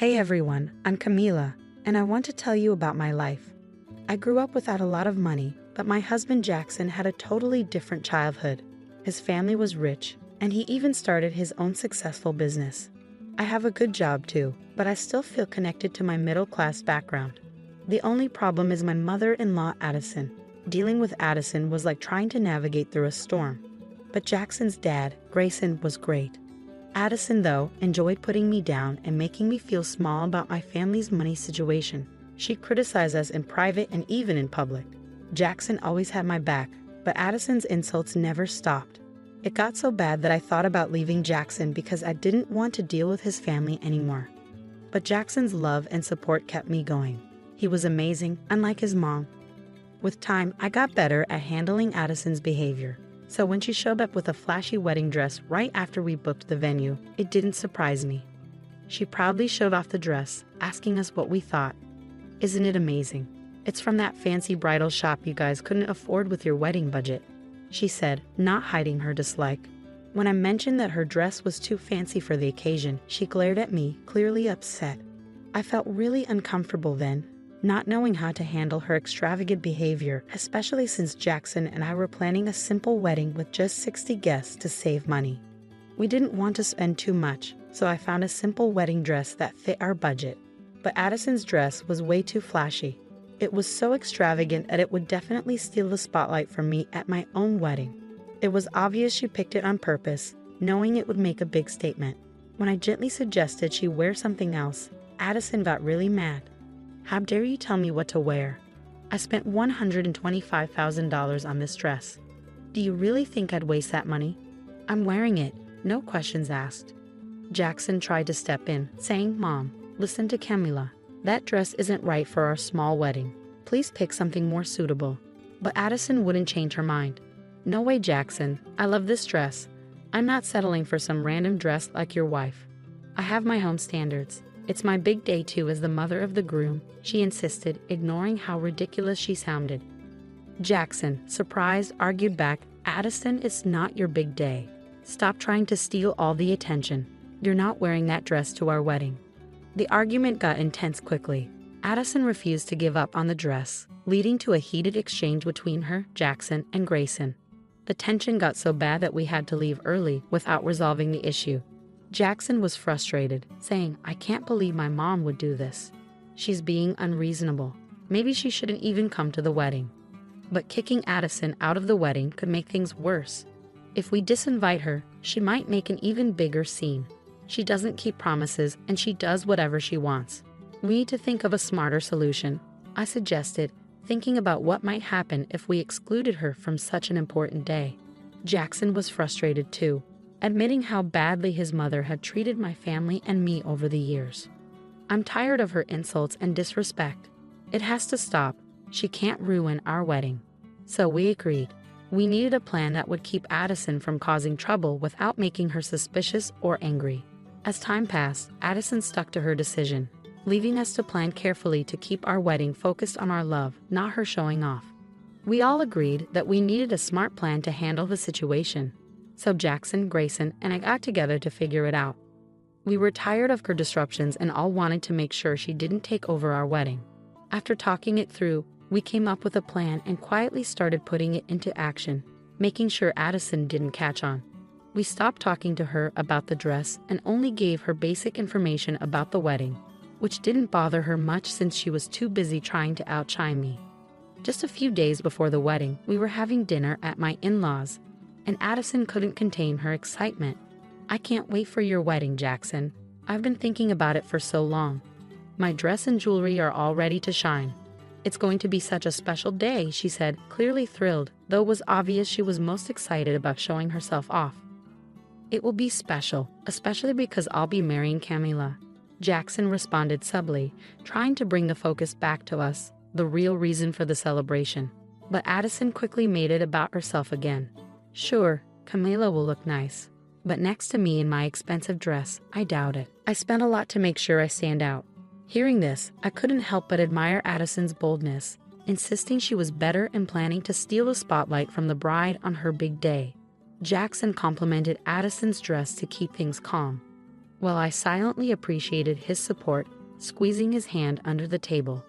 Hey everyone, I'm Camila, and I want to tell you about my life. I grew up without a lot of money, but my husband Jackson had a totally different childhood. His family was rich, and he even started his own successful business. I have a good job too, but I still feel connected to my middle-class background. The only problem is my mother-in-law Addison. Dealing with Addison was like trying to navigate through a storm. But Jackson's dad, Grayson, was great. Addison, though, enjoyed putting me down and making me feel small about my family's money situation. She criticized us in private and even in public. Jackson always had my back, but Addison's insults never stopped. It got so bad that I thought about leaving Jackson because I didn't want to deal with his family anymore. But Jackson's love and support kept me going. He was amazing, unlike his mom. With time, I got better at handling Addison's behavior. So when she showed up with a flashy wedding dress right after we booked the venue, it didn't surprise me. She proudly showed off the dress, asking us what we thought. Isn't it amazing? It's from that fancy bridal shop you guys couldn't afford with your wedding budget, she said, not hiding her dislike. When I mentioned that her dress was too fancy for the occasion, she glared at me, clearly upset. I felt really uncomfortable then, not knowing how to handle her extravagant behavior, especially since Jackson and I were planning a simple wedding with just 60 guests to save money. We didn't want to spend too much, so I found a simple wedding dress that fit our budget. But Addison's dress was way too flashy. It was so extravagant that it would definitely steal the spotlight from me at my own wedding. It was obvious she picked it on purpose, knowing it would make a big statement. When I gently suggested she wear something else, Addison got really mad. How dare you tell me what to wear? I spent $125,000 on this dress. Do you really think I'd waste that money? I'm wearing it, no questions asked. Jackson tried to step in, saying, Mom, listen to Camila. That dress isn't right for our small wedding. Please pick something more suitable. But Addison wouldn't change her mind. No way, Jackson. I love this dress. I'm not settling for some random dress like your wife. I have my own standards. It's my big day too as the mother of the groom, she insisted, ignoring how ridiculous she sounded. Jackson, surprised, argued back, Addison, it's not your big day. Stop trying to steal all the attention. You're not wearing that dress to our wedding. The argument got intense quickly. Addison refused to give up on the dress, leading to a heated exchange between her, Jackson, and Grayson. The tension got so bad that we had to leave early without resolving the issue. Jackson was frustrated, saying, I can't believe my mom would do this. She's being unreasonable. Maybe she shouldn't even come to the wedding. But kicking Addison out of the wedding could make things worse. If we disinvite her, she might make an even bigger scene. She doesn't keep promises, and she does whatever she wants. We need to think of a smarter solution, I suggested, thinking about what might happen if we excluded her from such an important day. Jackson was frustrated too, admitting how badly his mother had treated my family and me over the years. I'm tired of her insults and disrespect. It has to stop. She can't ruin our wedding. So we agreed. We needed a plan that would keep Addison from causing trouble without making her suspicious or angry. As time passed, Addison stuck to her decision, leaving us to plan carefully to keep our wedding focused on our love, not her showing off. We all agreed that we needed a smart plan to handle the situation. So Jackson, Grayson, and I got together to figure it out. We were tired of her disruptions and all wanted to make sure she didn't take over our wedding. After talking it through, we came up with a plan and quietly started putting it into action, making sure Addison didn't catch on. We stopped talking to her about the dress and only gave her basic information about the wedding, which didn't bother her much since she was too busy trying to outshine me. Just a few days before the wedding, we were having dinner at my in-laws, and Addison couldn't contain her excitement. I can't wait for your wedding, Jackson. I've been thinking about it for so long. My dress and jewelry are all ready to shine. It's going to be such a special day, she said, clearly thrilled, though it was obvious she was most excited about showing herself off. It will be special, especially because I'll be marrying Camila. Jackson responded subtly, trying to bring the focus back to us, the real reason for the celebration. But Addison quickly made it about herself again. Sure, Camila will look nice, but next to me in my expensive dress, I doubt it. I spent a lot to make sure I stand out. Hearing this, I couldn't help but admire Addison's boldness, insisting she was better and planning to steal the spotlight from the bride on her big day. Jackson complimented Addison's dress to keep things calm. while I silently appreciated his support, squeezing his hand under the table.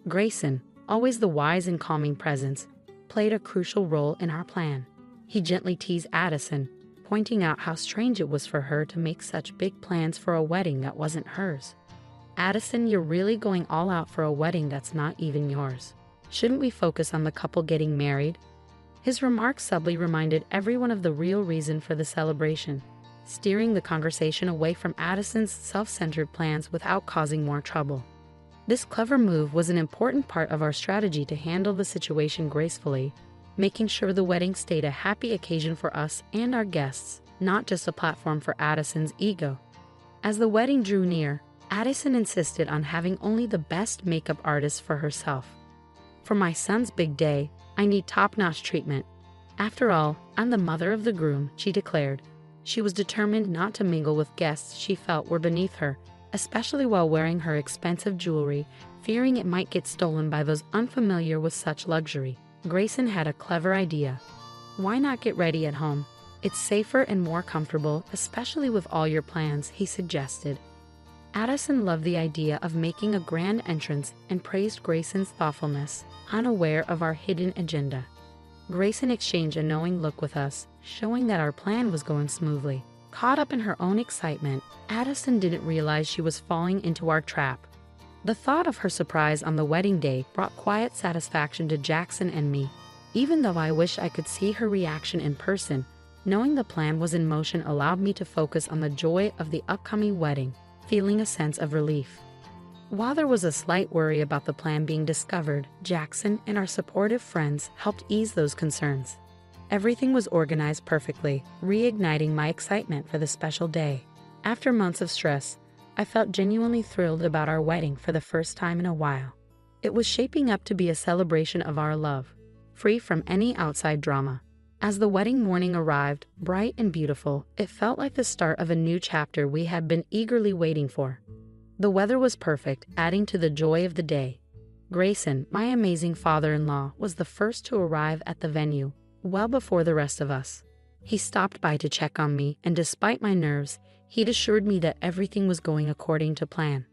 Grayson, always the wise and calming presence, played a crucial role in our plan. He gently teased Addison, pointing out how strange it was for her to make such big plans for a wedding that wasn't hers. "Addison, you're really going all out for a wedding that's not even yours. Shouldn't we focus on the couple getting married?" His remarks subtly reminded everyone of the real reason for the celebration, steering the conversation away from Addison's self-centered plans without causing more trouble. This clever move was an important part of our strategy to handle the situation gracefully, making sure the wedding stayed a happy occasion for us and our guests, not just a platform for Addison's ego. As the wedding drew near, Addison insisted on having only the best makeup artist for herself. "For my son's big day, I need top-notch treatment. After all, I'm the mother of the groom," she declared. She was determined not to mingle with guests she felt were beneath her, especially while wearing her expensive jewelry, fearing it might get stolen by those unfamiliar with such luxury. Grayson had a clever idea. "Why not get ready at home? It's safer and more comfortable, especially with all your plans," he suggested. Addison loved the idea of making a grand entrance and praised Grayson's thoughtfulness, unaware of our hidden agenda. Grayson exchanged a knowing look with us, showing that our plan was going smoothly. Caught up in her own excitement, Addison didn't realize she was falling into our trap. The thought of her surprise on the wedding day brought quiet satisfaction to Jackson and me. Even though I wish I could see her reaction in person, knowing the plan was in motion allowed me to focus on the joy of the upcoming wedding, feeling a sense of relief. While there was a slight worry about the plan being discovered, Jackson and our supportive friends helped ease those concerns. Everything was organized perfectly, reigniting my excitement for the special day. After months of stress, I felt genuinely thrilled about our wedding for the first time in a while. It was shaping up to be a celebration of our love, free from any outside drama. As the wedding morning arrived, bright and beautiful, it felt like the start of a new chapter we had been eagerly waiting for. The weather was perfect, adding to the joy of the day. Grayson, my amazing father-in-law, was the first to arrive at the venue, well before the rest of us. He stopped by to check on me, and despite my nerves, he'd assured me that everything was going according to plan.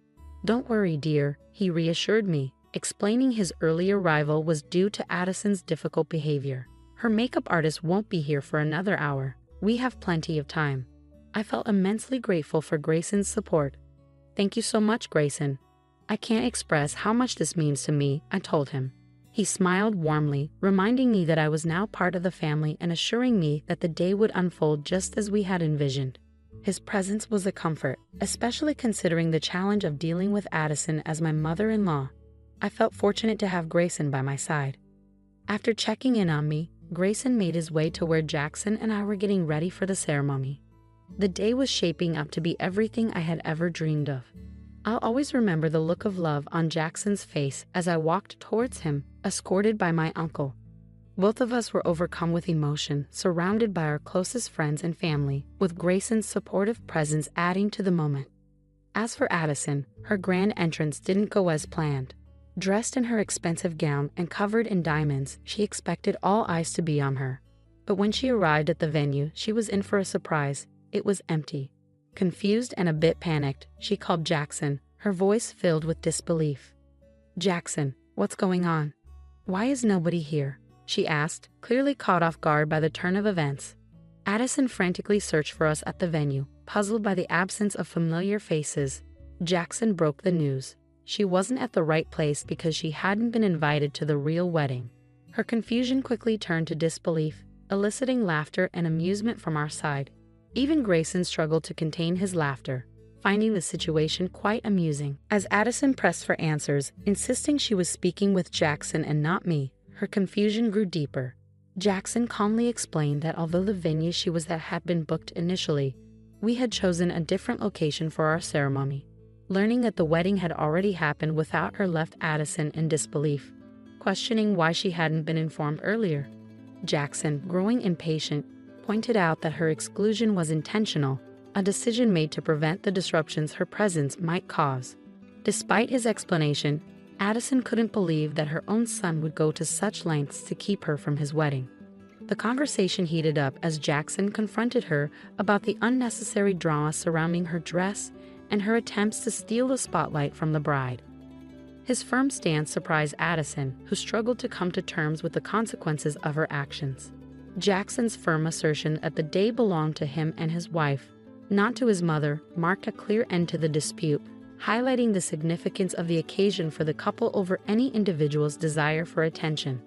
"Don't worry, dear," he reassured me, explaining his early arrival was due to Addison's difficult behavior. "Her makeup artist won't be here for another hour. We have plenty of time." I felt immensely grateful for Grayson's support. "Thank you so much, Grayson. I can't express how much this means to me," I told him. He smiled warmly, reminding me that I was now part of the family and assuring me that the day would unfold just as we had envisioned. His presence was a comfort, especially considering the challenge of dealing with Addison as my mother-in-law. I felt fortunate to have Grayson by my side. After checking in on me, Grayson made his way to where Jackson and I were getting ready for the ceremony. The day was shaping up to be everything I had ever dreamed of. I'll always remember the look of love on Jackson's face as I walked towards him, escorted by my uncle. Both of us were overcome with emotion, surrounded by our closest friends and family, with Grayson's supportive presence adding to the moment. As for Addison, her grand entrance didn't go as planned. Dressed in her expensive gown and covered in diamonds, she expected all eyes to be on her. But when she arrived at the venue, she was in for a surprise. It was empty. Confused and a bit panicked, she called Jackson, her voice filled with disbelief. "Jackson, what's going on? Why is nobody here?" she asked, clearly caught off guard by the turn of events. Addison frantically searched for us at the venue, puzzled by the absence of familiar faces. Jackson broke the news. She wasn't at the right place because she hadn't been invited to the real wedding. Her confusion quickly turned to disbelief, eliciting laughter and amusement from our side. Even Grayson struggled to contain his laughter, finding the situation quite amusing. As Addison pressed for answers, insisting she was speaking with Jackson and not me, her confusion grew deeper. Jackson calmly explained that although the venue she was at had been booked initially, we had chosen a different location for our ceremony. Learning that the wedding had already happened without her left Addison in disbelief, questioning why she hadn't been informed earlier. Jackson, growing impatient, pointed out that her exclusion was intentional, a decision made to prevent the disruptions her presence might cause. Despite his explanation, Addison couldn't believe that her own son would go to such lengths to keep her from his wedding. The conversation heated up as Jackson confronted her about the unnecessary drama surrounding her dress and her attempts to steal the spotlight from the bride. His firm stance surprised Addison, who struggled to come to terms with the consequences of her actions. Jackson's firm assertion that the day belonged to him and his wife, not to his mother, marked a clear end to the dispute, highlighting the significance of the occasion for the couple over any individual's desire for attention.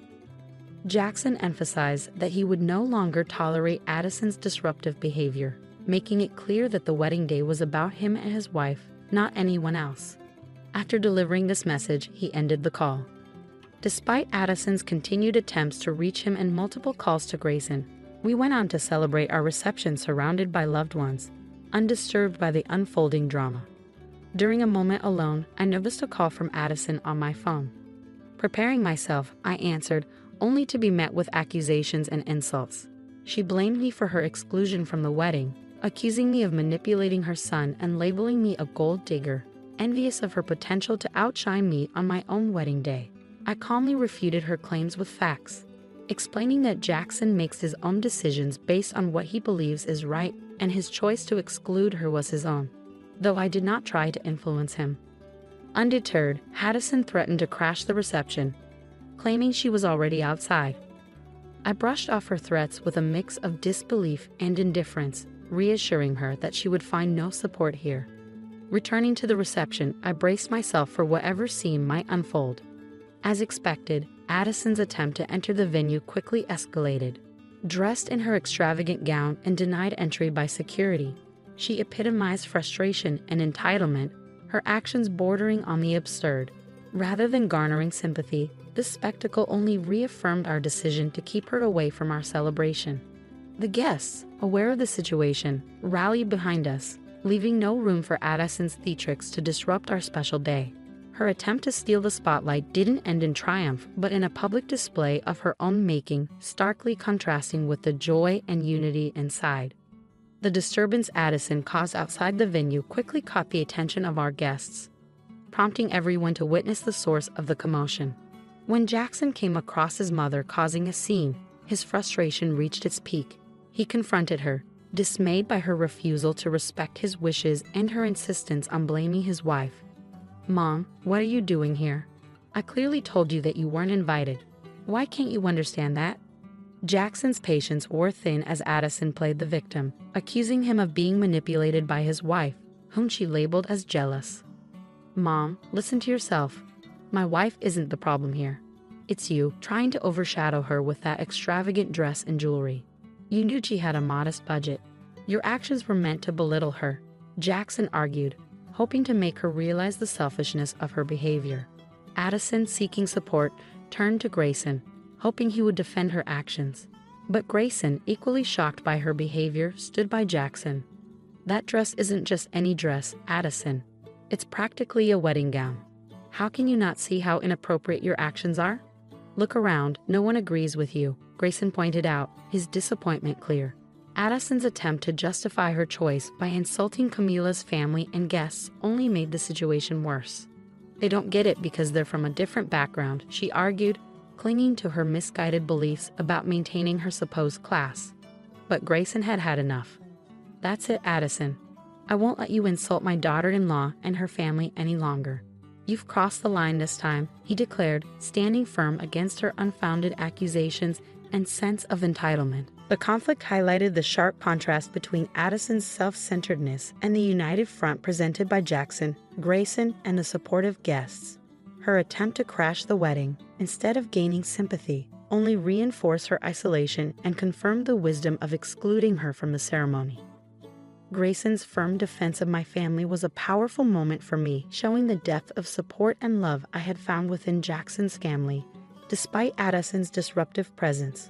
Jackson emphasized that he would no longer tolerate Addison's disruptive behavior, making it clear that the wedding day was about him and his wife, not anyone else. After delivering this message, he ended the call. Despite Addison's continued attempts to reach him and multiple calls to Grayson, we went on to celebrate our reception surrounded by loved ones, undisturbed by the unfolding drama. During a moment alone, I noticed a call from Addison on my phone. Preparing myself, I answered, only to be met with accusations and insults. She blamed me for her exclusion from the wedding, accusing me of manipulating her son and labeling me a gold digger, envious of her potential to outshine me on my own wedding day. I calmly refuted her claims with facts, explaining that Jackson makes his own decisions based on what he believes is right, and his choice to exclude her was his own, though I did not try to influence him. Undeterred, Addison threatened to crash the reception, claiming she was already outside. I brushed off her threats with a mix of disbelief and indifference, reassuring her that she would find no support here. Returning to the reception, I braced myself for whatever scene might unfold. As expected, Addison's attempt to enter the venue quickly escalated. Dressed in her extravagant gown and denied entry by security, she epitomized frustration and entitlement, her actions bordering on the absurd. Rather than garnering sympathy, this spectacle only reaffirmed our decision to keep her away from our celebration. The guests, aware of the situation, rallied behind us, leaving no room for Addison's theatrics to disrupt our special day. Her attempt to steal the spotlight didn't end in triumph, but in a public display of her own making, starkly contrasting with the joy and unity inside. The disturbance Addison caused outside the venue quickly caught the attention of our guests, prompting everyone to witness the source of the commotion. When Jackson came across his mother causing a scene, his frustration reached its peak. He confronted her, dismayed by her refusal to respect his wishes and her insistence on blaming his wife. "Mom, what are you doing here? I clearly told you that you weren't invited. Why can't you understand that?" Jackson's patience wore thin as Addison played the victim, accusing him of being manipulated by his wife, whom she labeled as jealous. "Mom, listen to yourself. My wife isn't the problem here. It's you, trying to overshadow her with that extravagant dress and jewelry. You knew she had a modest budget. Your actions were meant to belittle her," Jackson argued, hoping to make her realize the selfishness of her behavior. Addison, seeking support, turned to Grayson, hoping he would defend her actions. But Grayson, equally shocked by her behavior, stood by Jackson. "That dress isn't just any dress, Addison. It's practically a wedding gown. How can you not see how inappropriate your actions are? Look around, no one agrees with you," Grayson pointed out, his disappointment clear. Addison's attempt to justify her choice by insulting Camila's family and guests only made the situation worse. "They don't get it because they're from a different background," she argued, clinging to her misguided beliefs about maintaining her supposed class. But Grayson had had enough. "That's it, Addison. I won't let you insult my daughter-in-law and her family any longer. You've crossed the line this time," he declared, standing firm against her unfounded accusations and sense of entitlement. The conflict highlighted the sharp contrast between Addison's self-centeredness and the united front presented by Jackson, Grayson, and the supportive guests. Her attempt to crash the wedding, instead of gaining sympathy, only reinforced her isolation and confirmed the wisdom of excluding her from the ceremony. Grayson's firm defense of my family was a powerful moment for me, showing the depth of support and love I had found within Jackson's family, despite Addison's disruptive presence.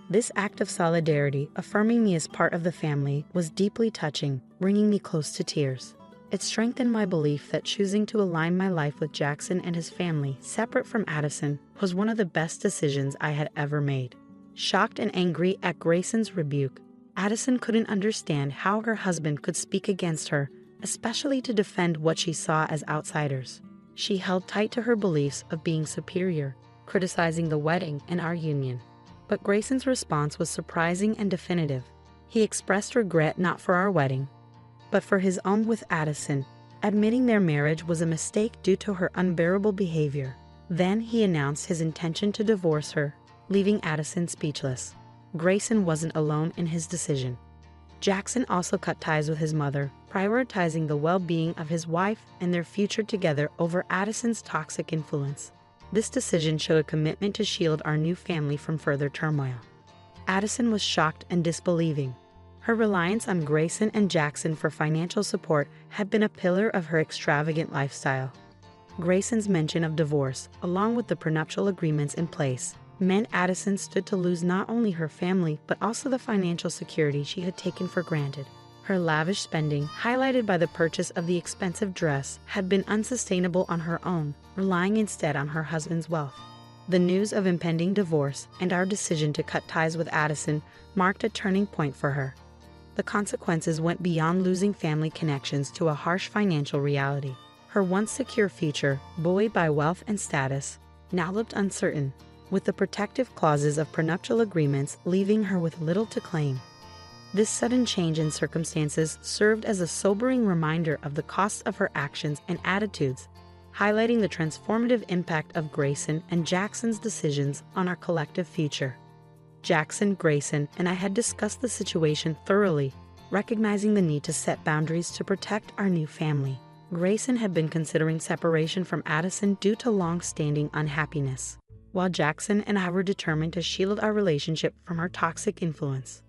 This act of solidarity, affirming me as part of the family, was deeply touching, bringing me close to tears. It strengthened my belief that choosing to align my life with Jackson and his family, separate from Addison, was one of the best decisions I had ever made. Shocked and angry at Grayson's rebuke, Addison couldn't understand how her husband could speak against her, especially to defend what she saw as outsiders. She held tight to her beliefs of being superior, criticizing the wedding and our union. But Grayson's response was surprising and definitive. He expressed regret not for our wedding, but for his own with Addison, admitting their marriage was a mistake due to her unbearable behavior. Then he announced his intention to divorce her, leaving Addison speechless. Grayson wasn't alone in his decision. Jackson also cut ties with his mother, prioritizing the well-being of his wife and their future together over Addison's toxic influence. This decision showed a commitment to shield our new family from further turmoil. Addison was shocked and disbelieving. Her reliance on Grayson and Jackson for financial support had been a pillar of her extravagant lifestyle. Grayson's mention of divorce, along with the prenuptial agreements in place, meant Addison stood to lose not only her family but also the financial security she had taken for granted. Her lavish spending, highlighted by the purchase of the expensive dress, had been unsustainable on her own, relying instead on her husband's wealth. The news of impending divorce and our decision to cut ties with Addison marked a turning point for her. The consequences went beyond losing family connections to a harsh financial reality. Her once secure future, buoyed by wealth and status, now looked uncertain, with the protective clauses of prenuptial agreements leaving her with little to claim. This sudden change in circumstances served as a sobering reminder of the costs of her actions and attitudes, highlighting the transformative impact of Grayson and Jackson's decisions on our collective future. Jackson, Grayson, and I had discussed the situation thoroughly, recognizing the need to set boundaries to protect our new family. Grayson had been considering separation from Addison due to long-standing unhappiness, while Jackson and I were determined to shield our relationship from her toxic influence.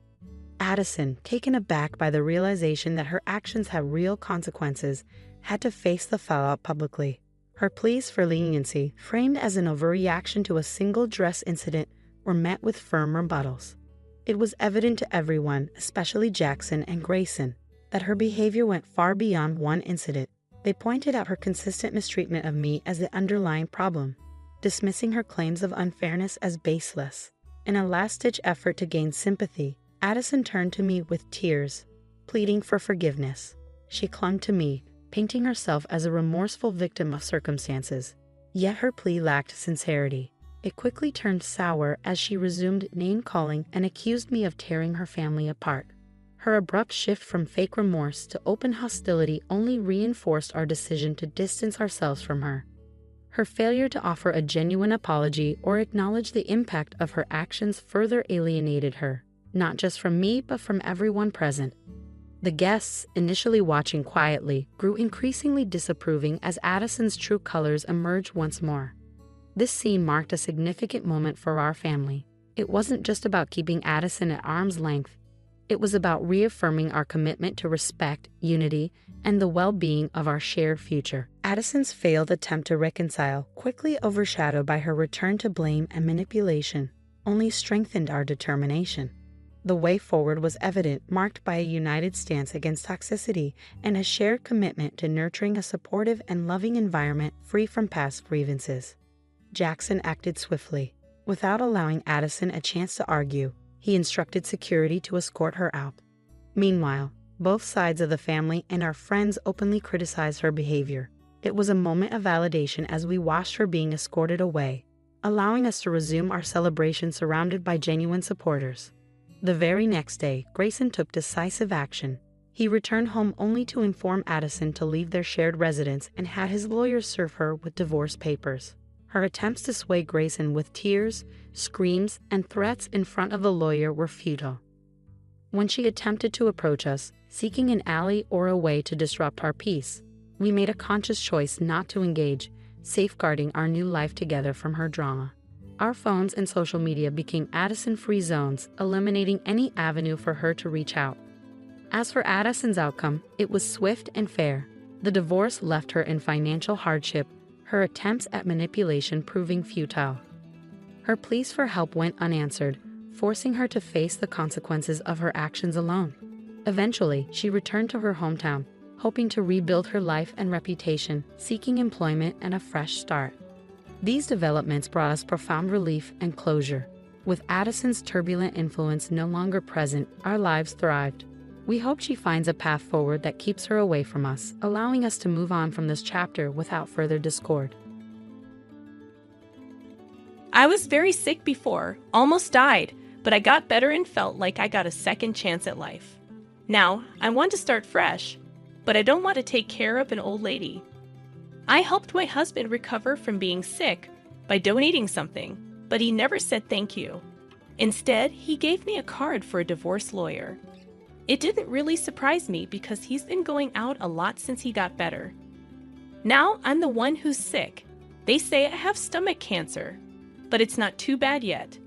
Addison, taken aback by the realization that her actions had real consequences, had to face the fallout publicly. Her pleas for leniency, framed as an overreaction to a single dress incident, were met with firm rebuttals. It was evident to everyone, especially Jackson and Grayson, that her behavior went far beyond one incident. They pointed out her consistent mistreatment of me as the underlying problem, dismissing her claims of unfairness as baseless. In a last-ditch effort to gain sympathy, Addison turned to me with tears, pleading for forgiveness. She clung to me, painting herself as a remorseful victim of circumstances. Yet her plea lacked sincerity. It quickly turned sour as she resumed name-calling and accused me of tearing her family apart. Her abrupt shift from fake remorse to open hostility only reinforced our decision to distance ourselves from her. Her failure to offer a genuine apology or acknowledge the impact of her actions further alienated her, not just from me but from everyone present. The guests, initially watching quietly, grew increasingly disapproving as Addison's true colors emerged once more. This scene marked a significant moment for our family. It wasn't just about keeping Addison at arm's length. It was about reaffirming our commitment to respect, unity, and the well-being of our shared future. Addison's failed attempt to reconcile, quickly overshadowed by her return to blame and manipulation, only strengthened our determination. The way forward was evident, marked by a united stance against toxicity and a shared commitment to nurturing a supportive and loving environment free from past grievances. Jackson acted swiftly. Without allowing Addison a chance to argue, he instructed security to escort her out. Meanwhile, both sides of the family and our friends openly criticized her behavior. It was a moment of validation as we watched her being escorted away, allowing us to resume our celebration surrounded by genuine supporters. The very next day, Grayson took decisive action. He returned home only to inform Addison to leave their shared residence and had his lawyers serve her with divorce papers. Her attempts to sway Grayson with tears, screams, and threats in front of the lawyer were futile. When she attempted to approach us, seeking an ally or a way to disrupt our peace, we made a conscious choice not to engage, safeguarding our new life together from her drama. Our phones and social media became Addison-free zones, eliminating any avenue for her to reach out. As for Addison's outcome, it was swift and fair. The divorce left her in financial hardship, her attempts at manipulation proving futile. Her pleas for help went unanswered, forcing her to face the consequences of her actions alone. Eventually, she returned to her hometown, hoping to rebuild her life and reputation, seeking employment and a fresh start. These developments brought us profound relief and closure. With Addison's turbulent influence no longer present, our lives thrived. We hope she finds a path forward that keeps her away from us, allowing us to move on from this chapter without further discord. I was very sick before, almost died, but I got better and felt like I got a second chance at life. Now, I want to start fresh, but I don't want to take care of an old lady. I helped my husband recover from being sick by donating something, but he never said thank you. Instead, he gave me a card for a divorce lawyer. It didn't really surprise me because he's been going out a lot since he got better. Now I'm the one who's sick. They say I have stomach cancer, but it's not too bad yet.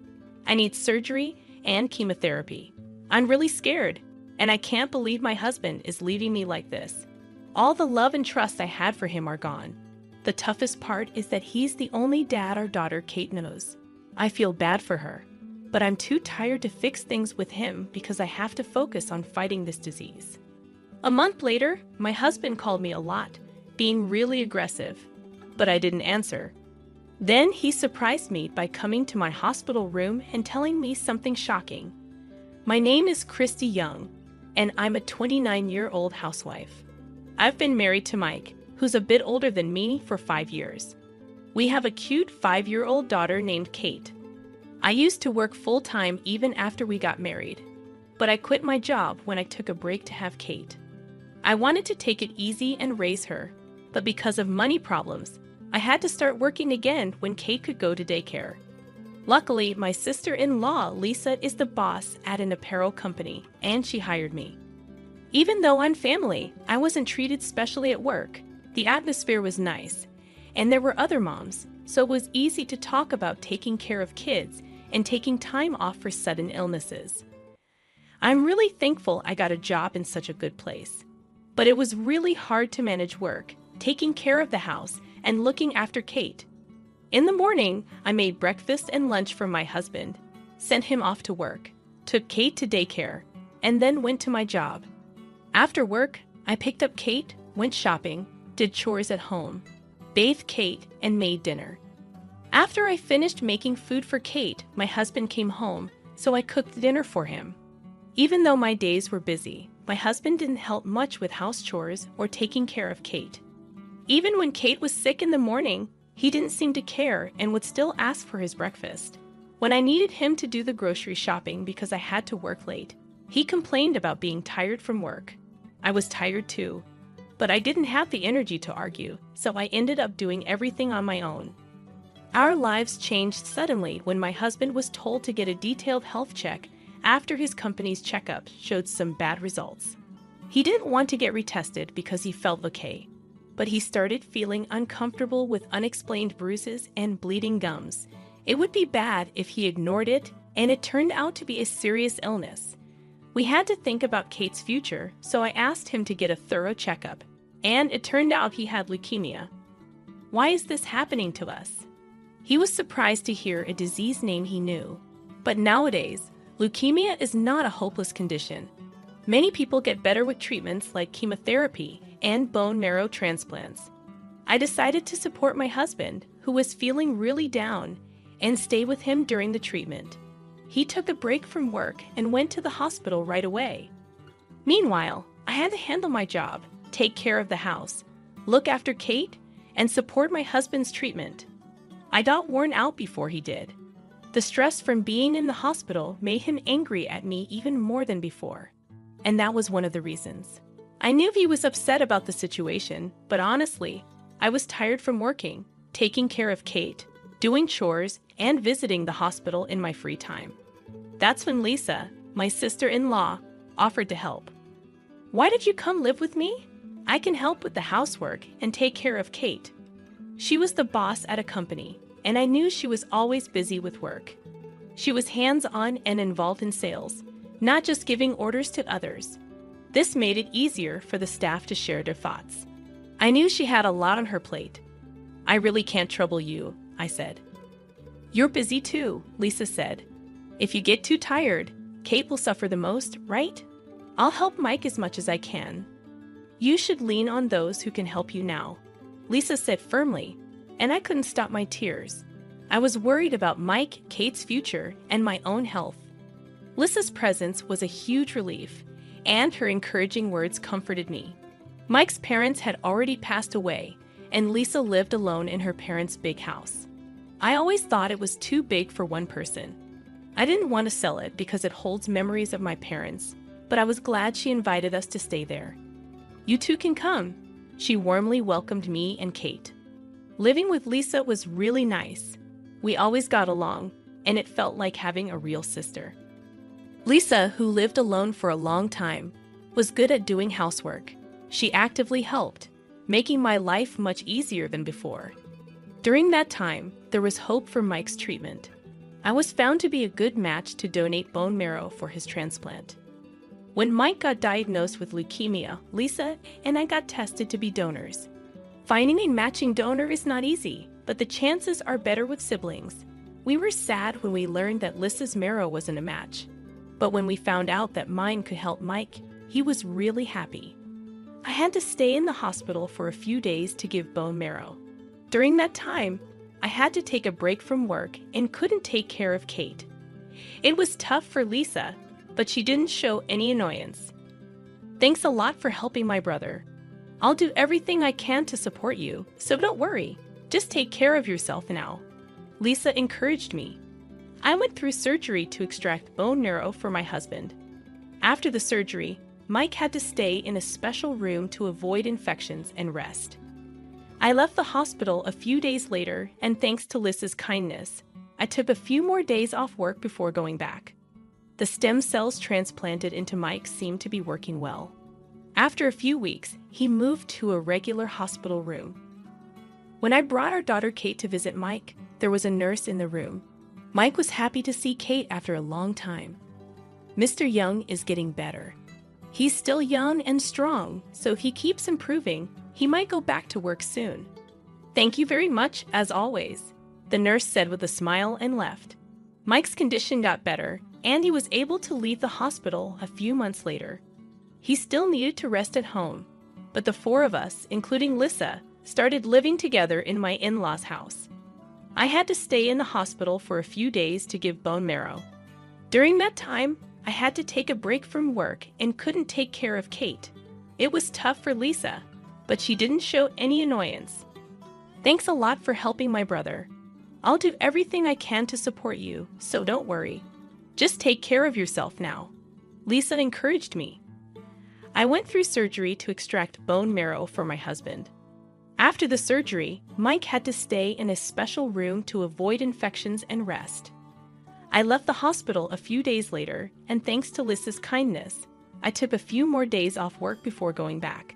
I need surgery and chemotherapy. I'm really scared, and I can't believe my husband is leaving me like this. All the love and trust I had for him are gone. The toughest part is that he's the only dad our daughter Kate knows. I feel bad for her, but I'm too tired to fix things with him because I have to focus on fighting this disease. A month later, my husband called me a lot, being really aggressive, but I didn't answer. Then he surprised me by coming to my hospital room and telling me something shocking. My name is Christy Young, and I'm a 29-year-old housewife. I've been married to Mike, who's a bit older than me, for 5 years. We have a cute 5-year-old daughter named Kate. I used to work full-time even after we got married, but I quit my job when I took a break to have Kate. I wanted to take it easy and raise her, but because of money problems, I had to start working again when Kate could go to daycare. Luckily, my sister-in-law, Lisa, is the boss at an apparel company, and she hired me. Even though I'm family, I wasn't treated specially at work. The atmosphere was nice, and there were other moms, so it was easy to talk about taking care of kids and taking time off for sudden illnesses. I'm really thankful I got a job in such a good place. But it was really hard to manage work, taking care of the house, and looking after Kate. In the morning, I made breakfast and lunch for my husband, sent him off to work, took Kate to daycare, and then went to my job. After work, I picked up Kate, went shopping, did chores at home, bathed Kate, and made dinner. After I finished making food for Kate, my husband came home, so I cooked dinner for him. Even though my days were busy, my husband didn't help much with house chores or taking care of Kate. Even when Kate was sick in the morning, he didn't seem to care and would still ask for his breakfast. When I needed him to do the grocery shopping because I had to work late, he complained about being tired from work. I was tired too, but I didn't have the energy to argue, so I ended up doing everything on my own. Our lives changed suddenly when my husband was told to get a detailed health check after his company's checkup showed some bad results. He didn't want to get retested because he felt okay, but he started feeling uncomfortable with unexplained bruises and bleeding gums. It would be bad if he ignored it, and it turned out to be a serious illness. We had to think about Kate's future, so I asked him to get a thorough checkup, and it turned out he had leukemia. Why is this happening to us? He was surprised to hear a disease name he knew. But nowadays, leukemia is not a hopeless condition. Many people get better with treatments like chemotherapy and bone marrow transplants. I decided to support my husband, who was feeling really down, and stay with him during the treatment. He took a break from work and went to the hospital right away. Meanwhile, I had to handle my job, take care of the house, look after Kate, and support my husband's treatment. I got worn out before he did. The stress from being in the hospital made him angry at me even more than before. And that was one of the reasons. I knew he was upset about the situation, but honestly, I was tired from working, taking care of Kate, doing chores, and visiting the hospital in my free time. That's when Lisa, my sister-in-law, offered to help. "Why did you come live with me? I can help with the housework and take care of Kate." She was the boss at a company, and I knew she was always busy with work. She was hands-on and involved in sales, not just giving orders to others. This made it easier for the staff to share their thoughts. I knew she had a lot on her plate. "I really can't trouble you," I said. "You're busy too," Lisa said. "If you get too tired, Kate will suffer the most, right? I'll help Mike as much as I can." "You should lean on those who can help you now," Lisa said firmly, and I couldn't stop my tears. I was worried about Mike, Kate's future, and my own health. Lisa's presence was a huge relief, and her encouraging words comforted me. Mike's parents had already passed away, and Lisa lived alone in her parents' big house. I always thought it was too big for one person. I didn't want to sell it because it holds memories of my parents, but I was glad she invited us to stay there. You two can come. She warmly welcomed me and Kate. Living with Lisa was really nice. We always got along, and it felt like having a real sister. Lisa, who lived alone for a long time, was good at doing housework. She actively helped, making my life much easier than before. During that time, there was hope for Mike's treatment. I was found to be a good match to donate bone marrow for his transplant. When Mike got diagnosed with leukemia, Lisa and I got tested to be donors. Finding a matching donor is not easy, but the chances are better with siblings. We were sad when we learned that Lisa's marrow wasn't a match. But when we found out that mine could help Mike, he was really happy. I had to stay in the hospital for a few days to give bone marrow. During that time, I had to take a break from work and couldn't take care of Kate. It was tough for Lisa, but she didn't show any annoyance. Thanks a lot for helping my brother. I'll do everything I can to support you, so don't worry. Just take care of yourself now. Lisa encouraged me. I went through surgery to extract bone marrow for my husband. After the surgery, Mike had to stay in a special room to avoid infections and rest. I left the hospital a few days later, and thanks to Lisa's kindness, I took a few more days off work before going back. The stem cells transplanted into Mike seemed to be working well. After a few weeks, he moved to a regular hospital room. When I brought our daughter Kate to visit Mike, there was a nurse in the room. Mike was happy to see Kate after a long time. Mr. Young is getting better. He's still young and strong, so if he keeps improving, he might go back to work soon. Thank you very much, as always, the nurse said with a smile and left. Mike's condition got better, and he was able to leave the hospital a few months later. He still needed to rest at home, but the four of us, including Lisa, started living together in my in-laws' house. I had to stay in the hospital for a few days to give bone marrow. During that time, I had to take a break from work and couldn't take care of Kate. It was tough for Lisa, but she didn't show any annoyance. Thanks a lot for helping my brother. I'll do everything I can to support you, so don't worry. Just take care of yourself now. Lisa encouraged me. I went through surgery to extract bone marrow for my husband. After the surgery, Mike had to stay in a special room to avoid infections and rest. I left the hospital a few days later, and thanks to Lisa's kindness, I took a few more days off work before going back.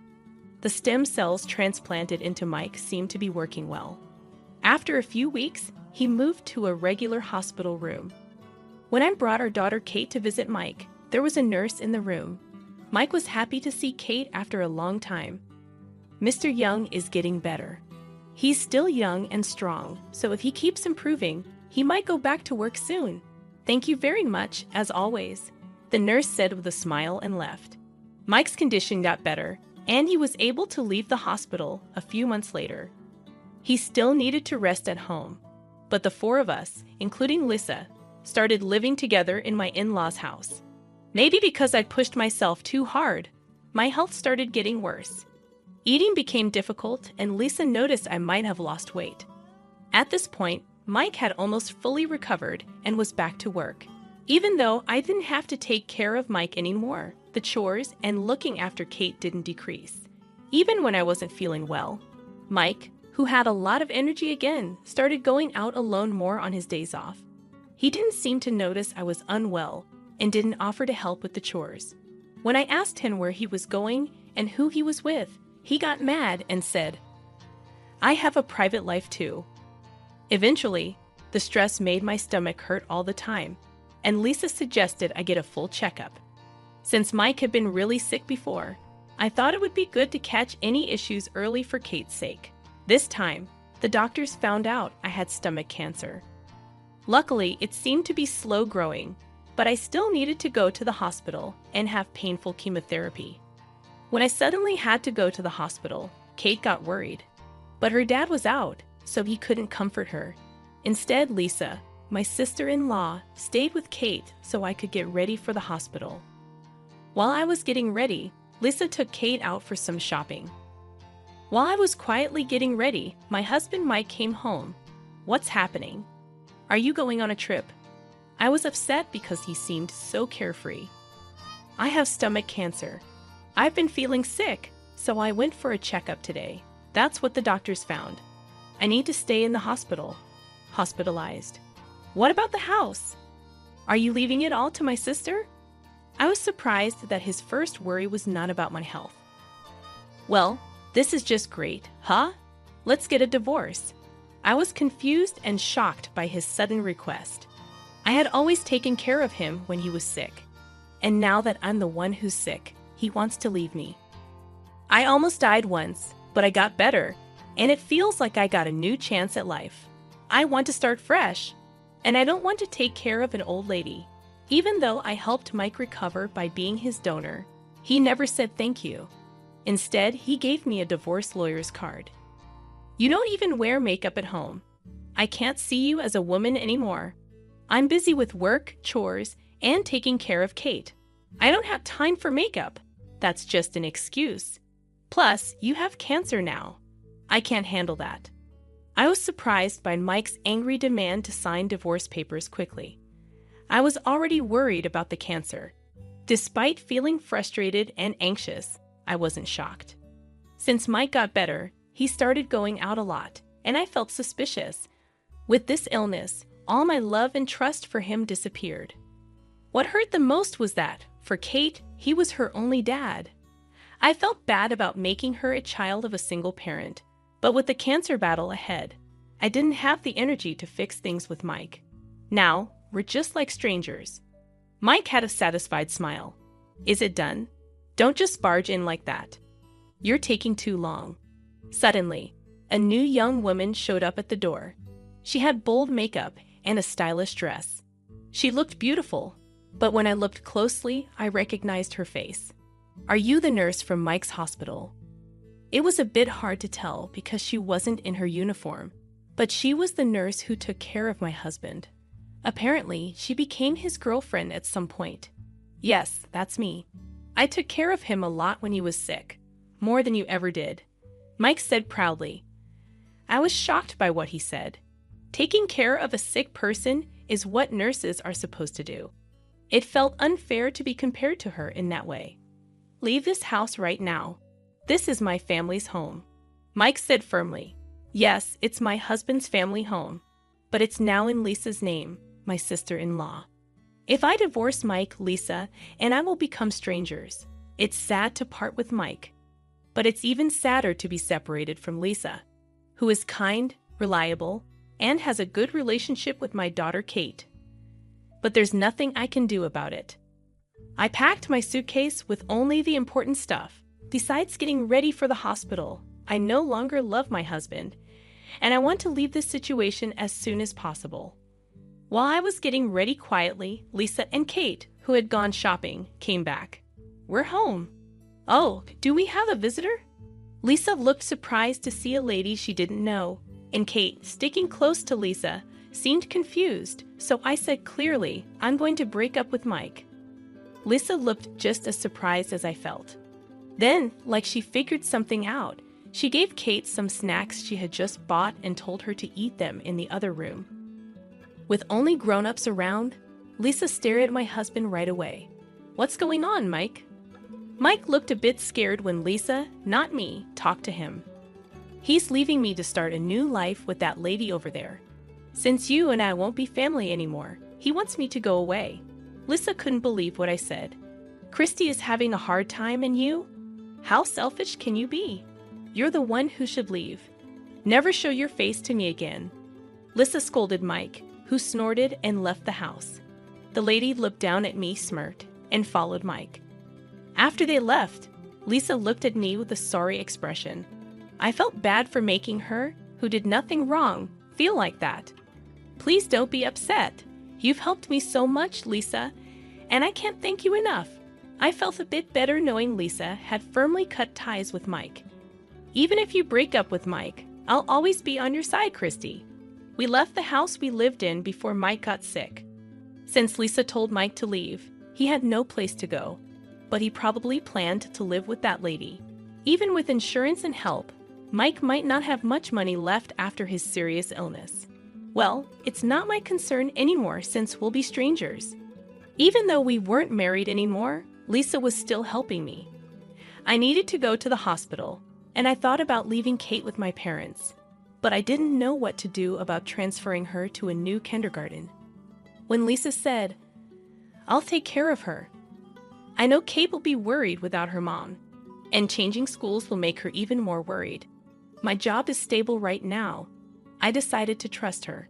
The stem cells transplanted into Mike seemed to be working well. After a few weeks, he moved to a regular hospital room. When I brought our daughter Kate to visit Mike, there was a nurse in the room. Mike was happy to see Kate after a long time. Mr. Young is getting better. He's still young and strong, so if he keeps improving, he might go back to work soon. Thank you very much, as always, the nurse said with a smile and left. Mike's condition got better, and he was able to leave the hospital a few months later. He still needed to rest at home, but the four of us, including Lisa, started living together in my in-laws' house. Maybe because I pushed myself too hard, my health started getting worse. Eating became difficult, and Lisa noticed I might have lost weight. At this point, Mike had almost fully recovered and was back to work. Even though I didn't have to take care of Mike anymore, the chores and looking after Kate didn't decrease. Even when I wasn't feeling well, Mike, who had a lot of energy again, started going out alone more on his days off. He didn't seem to notice I was unwell and didn't offer to help with the chores. When I asked him where he was going and who he was with, he got mad and said, "I have a private life too." Eventually, the stress made my stomach hurt all the time, and Lisa suggested I get a full checkup. Since Mike had been really sick before, I thought it would be good to catch any issues early for Kate's sake. This time, the doctors found out I had stomach cancer. Luckily, it seemed to be slow growing, but I still needed to go to the hospital and have painful chemotherapy. When I suddenly had to go to the hospital, Kate got worried. But her dad was out, so he couldn't comfort her. Instead, Lisa, my sister-in-law, stayed with Kate so I could get ready for the hospital. While I was getting ready, Lisa took Kate out for some shopping. While I was quietly getting ready, my husband Mike came home. What's happening? Are you going on a trip? I was upset because he seemed so carefree. I have stomach cancer. I've been feeling sick, so I went for a checkup today. That's what the doctors found. I need to stay in the hospital. Hospitalized. What about the house? Are you leaving it all to my sister? I was surprised that his first worry was not about my health. Well, this is just great, huh? Let's get a divorce. I was confused and shocked by his sudden request. I had always taken care of him when he was sick. And now that I'm the one who's sick, he wants to leave me. I almost died once, but I got better, and it feels like I got a new chance at life. I want to start fresh, and I don't want to take care of an old lady. Even though I helped Mike recover by being his donor, he never said thank you. Instead, he gave me a divorce lawyer's card. You don't even wear makeup at home. I can't see you as a woman anymore. I'm busy with work, chores, and taking care of Kate. I don't have time for makeup. That's just an excuse. Plus, you have cancer now. I can't handle that. I was surprised by Mike's angry demand to sign divorce papers quickly. I was already worried about the cancer. Despite feeling frustrated and anxious, I wasn't shocked. Since Mike got better, he started going out a lot, and I felt suspicious. With this illness, all my love and trust for him disappeared. What hurt the most was that, for Kate, he was her only dad. I felt bad about making her a child of a single parent, but with the cancer battle ahead, I didn't have the energy to fix things with Mike. Now, we're just like strangers. Mike had a satisfied smile. Is it done? Don't just barge in like that. You're taking too long. Suddenly, a new young woman showed up at the door. She had bold makeup and a stylish dress. She looked beautiful, but when I looked closely, I recognized her face. Are you the nurse from Mike's hospital? It was a bit hard to tell because she wasn't in her uniform, but she was the nurse who took care of my husband. Apparently, she became his girlfriend at some point. Yes, that's me. I took care of him a lot when he was sick, more than you ever did. Mike said proudly. I was shocked by what he said. Taking care of a sick person is what nurses are supposed to do. It felt unfair to be compared to her in that way. Leave this house right now. This is my family's home. Mike said firmly. Yes, it's my husband's family home, but it's now in Lisa's name, my sister-in-law. If I divorce Mike, Lisa, and I will become strangers. It's sad to part with Mike, but it's even sadder to be separated from Lisa, who is kind, reliable, and has a good relationship with my daughter Kate. But there's nothing I can do about it. I packed my suitcase with only the important stuff. Besides getting ready for the hospital, I no longer love my husband, and I want to leave this situation as soon as possible. While I was getting ready quietly, Lisa and Kate, who had gone shopping, came back. We're home. Oh, do we have a visitor? Lisa looked surprised to see a lady she didn't know, and Kate, sticking close to Lisa, seemed confused, so I said clearly, I'm going to break up with Mike. Lisa looked just as surprised as I felt. Then, like she figured something out, she gave Kate some snacks she had just bought and told her to eat them in the other room. With only grown-ups around, Lisa stared at my husband right away. What's going on, Mike? Mike looked a bit scared when Lisa, not me, talked to him. He's leaving me to start a new life with that lady over there. Since you and I won't be family anymore, he wants me to go away. Lisa couldn't believe what I said. Christy is having a hard time and you? How selfish can you be? You're the one who should leave. Never show your face to me again. Lisa scolded Mike, who snorted and left the house. The lady looked down at me, smirked, and followed Mike. After they left, Lisa looked at me with a sorry expression. I felt bad for making her, who did nothing wrong, feel like that. Please don't be upset. You've helped me so much, Lisa, and I can't thank you enough. I felt a bit better knowing Lisa had firmly cut ties with Mike. Even if you break up with Mike, I'll always be on your side, Christy. We left the house we lived in before Mike got sick. Since Lisa told Mike to leave, he had no place to go, but he probably planned to live with that lady. Even with insurance and help, Mike might not have much money left after his serious illness. Well, it's not my concern anymore since we'll be strangers. Even though we weren't married anymore, Lisa was still helping me. I needed to go to the hospital, and I thought about leaving Kate with my parents, but I didn't know what to do about transferring her to a new kindergarten. When Lisa said, "I'll take care of her," I know Kate will be worried without her mom, and changing schools will make her even more worried. My job is stable right now. I decided to trust her.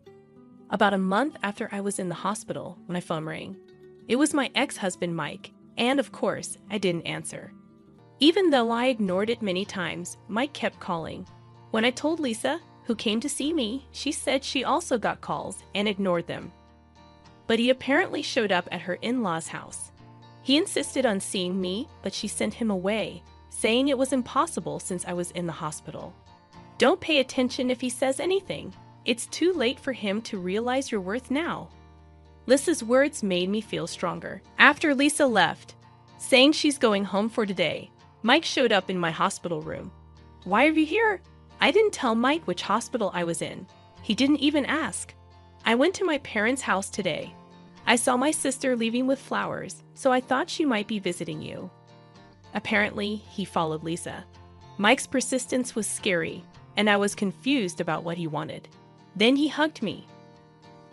About a month after I was in the hospital, my phone rang. It was my ex-husband, Mike, and of course, I didn't answer. Even though I ignored it many times, Mike kept calling. When I told Lisa, who came to see me, she said she also got calls and ignored them. But he apparently showed up at her in-laws' house. He insisted on seeing me, but she sent him away, saying it was impossible since I was in the hospital. Don't pay attention if he says anything. It's too late for him to realize your worth now. Lisa's words made me feel stronger. After Lisa left, saying she's going home for today, Mike showed up in my hospital room. "Why are you here?" I didn't tell Mike which hospital I was in. He didn't even ask. "I went to my parents' house today. I saw my sister leaving with flowers, so I thought she might be visiting you." Apparently, he followed Lisa. Mike's persistence was scary, and I was confused about what he wanted. Then he hugged me.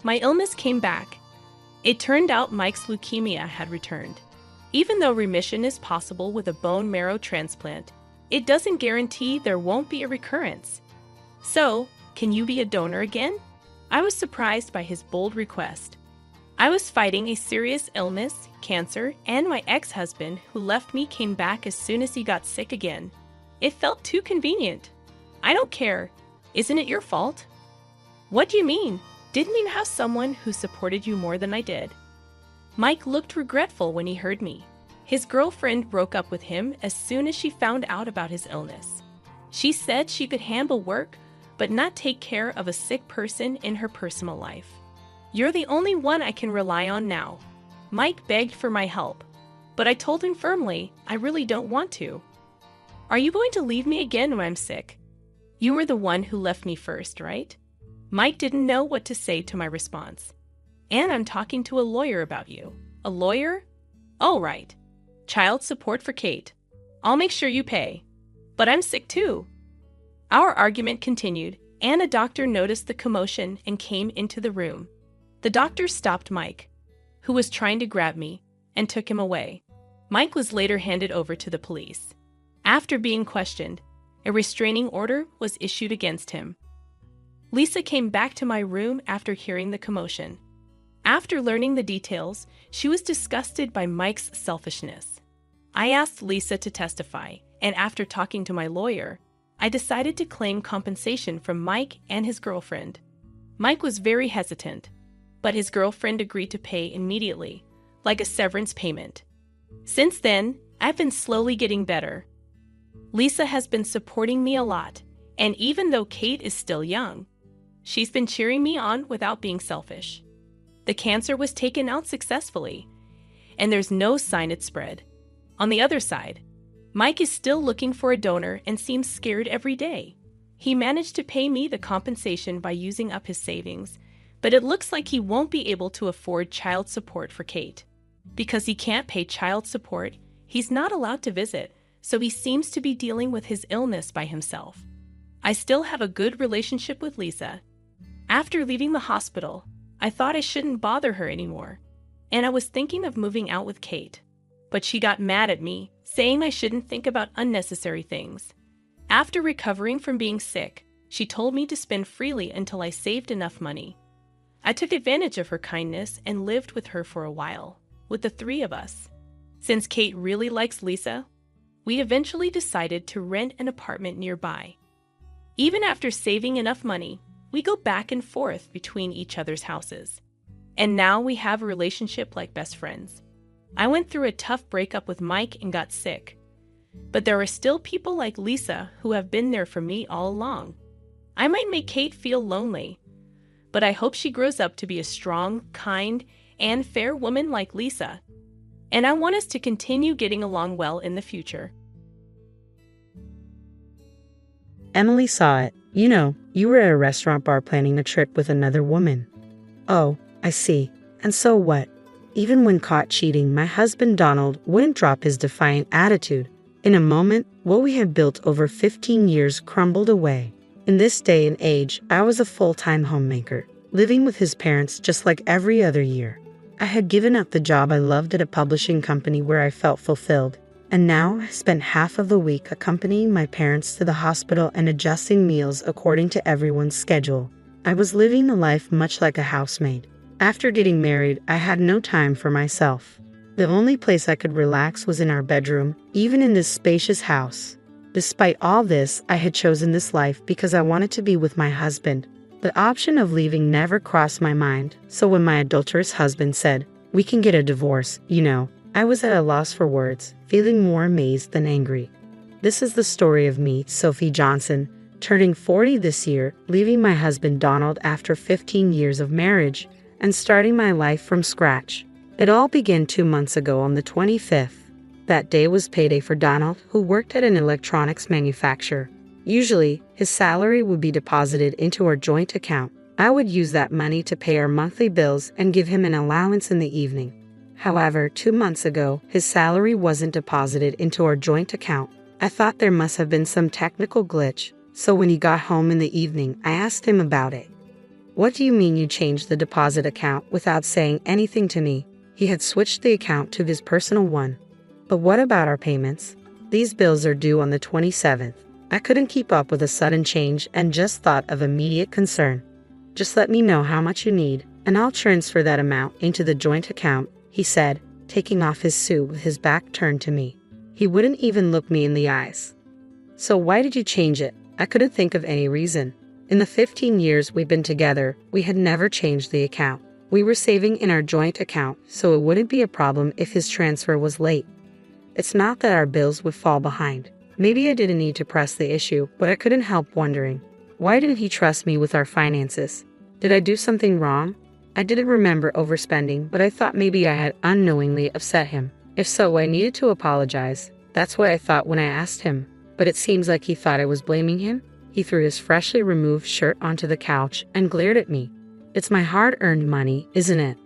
My illness came back. It turned out Mike's leukemia had returned. Even though remission is possible with a bone marrow transplant, it doesn't guarantee there won't be a recurrence. So, can you be a donor again? I was surprised by his bold request. I was fighting a serious illness, cancer, and my ex-husband, who left me, came back as soon as he got sick again. It felt too convenient. "I don't care. Isn't it your fault?" "What do you mean? Didn't you have someone who supported you more than I did?" Mike looked regretful when he heard me. His girlfriend broke up with him as soon as she found out about his illness. She said she could handle work, but not take care of a sick person in her personal life. "You're the only one I can rely on now." Mike begged for my help, but I told him firmly I really don't want to. "Are you going to leave me again when I'm sick? You were the one who left me first, right?" Mike didn't know what to say to my response. "And I'm talking to a lawyer about you." "A lawyer?" "Oh, right. Child support for Kate. I'll make sure you pay. But I'm sick too." Our argument continued, and a doctor noticed the commotion and came into the room. The doctor stopped Mike, who was trying to grab me, and took him away. Mike was later handed over to the police. After being questioned, a restraining order was issued against him. Lisa came back to my room after hearing the commotion. After learning the details, she was disgusted by Mike's selfishness. I asked Lisa to testify, and after talking to my lawyer, I decided to claim compensation from Mike and his girlfriend. Mike was very hesitant, but his girlfriend agreed to pay immediately, like a severance payment. Since then, I've been slowly getting better. Lisa has been supporting me a lot, and even though Kate is still young, she's been cheering me on without being selfish. The cancer was taken out successfully, and there's no sign it spread. On the other side, Mike is still looking for a donor and seems scared every day. He managed to pay me the compensation by using up his savings, but it looks like he won't be able to afford child support for Kate. Because he can't pay child support, he's not allowed to visit, so he seems to be dealing with his illness by himself. I still have a good relationship with Lisa. After leaving the hospital, I thought I shouldn't bother her anymore, and I was thinking of moving out with Kate. But she got mad at me, saying I shouldn't think about unnecessary things. After recovering from being sick, she told me to spend freely until I saved enough money. I took advantage of her kindness and lived with her for a while, with the three of us. Since Kate really likes Lisa, we eventually decided to rent an apartment nearby. Even after saving enough money, we go back and forth between each other's houses. And now we have a relationship like best friends. I went through a tough breakup with Mike and got sick. But there are still people like Lisa who have been there for me all along. I might make Kate feel lonely, but I hope she grows up to be a strong, kind, and fair woman like Lisa. And I want us to continue getting along well in the future. Emily saw it. You know, you were at a restaurant bar planning a trip with another woman. Oh, I see. And so what? Even when caught cheating, my husband Donald wouldn't drop his defiant attitude. In a moment, what we had built over 15 years crumbled away. In this day and age, I was a full-time homemaker, living with his parents just like every other year. I had given up the job I loved at a publishing company where I felt fulfilled, and now I spent half of the week accompanying my parents to the hospital and adjusting meals according to everyone's schedule. I was living a life much like a housemaid. After getting married, I had no time for myself. The only place I could relax was in our bedroom, even in this spacious house. Despite all this, I had chosen this life because I wanted to be with my husband. The option of leaving never crossed my mind, so when my adulterous husband said, "We can get a divorce, you know," I was at a loss for words, feeling more amazed than angry. This is the story of me, Sophie Johnson, turning 40 this year, leaving my husband Donald after 15 years of marriage, and starting my life from scratch. It all began 2 months ago on the 25th. That day was payday for Donald, who worked at an electronics manufacturer. Usually, his salary would be deposited into our joint account. I would use that money to pay our monthly bills and give him an allowance in the evening. However, 2 months ago, his salary wasn't deposited into our joint account. I thought there must have been some technical glitch, so when he got home in the evening, I asked him about it. "What do you mean you changed the deposit account without saying anything to me?" He had switched the account to his personal one. "But what about our payments? These bills are due on the 27th. I couldn't keep up with a sudden change and just thought of immediate concern. "Just let me know how much you need, and I'll transfer that amount into the joint account," he said, taking off his suit with his back turned to me. He wouldn't even look me in the eyes. "So why did you change it?" I couldn't think of any reason. In the 15 years we'd been together, we had never changed the account. We were saving in our joint account, so it wouldn't be a problem if his transfer was late. It's not that our bills would fall behind. Maybe I didn't need to press the issue, but I couldn't help wondering, why didn't he trust me with our finances? Did I do something wrong? I didn't remember overspending, but I thought maybe I had unknowingly upset him. If so, I needed to apologize. That's what I thought when I asked him. But it seems like he thought I was blaming him. He threw his freshly removed shirt onto the couch and glared at me. "It's my hard-earned money, isn't it?"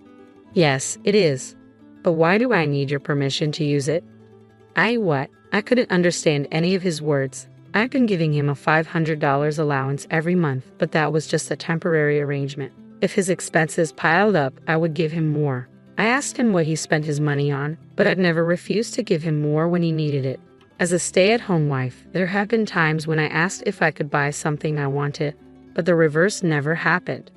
"Yes, it is. But why do I need your permission to use it?" What? I couldn't understand any of his words. I'd been giving him a $500 allowance every month, but that was just a temporary arrangement. If his expenses piled up, I would give him more. I asked him what he spent his money on, but I'd never refused to give him more when he needed it. As a stay-at-home wife, there have been times when I asked if I could buy something I wanted, but the reverse never happened.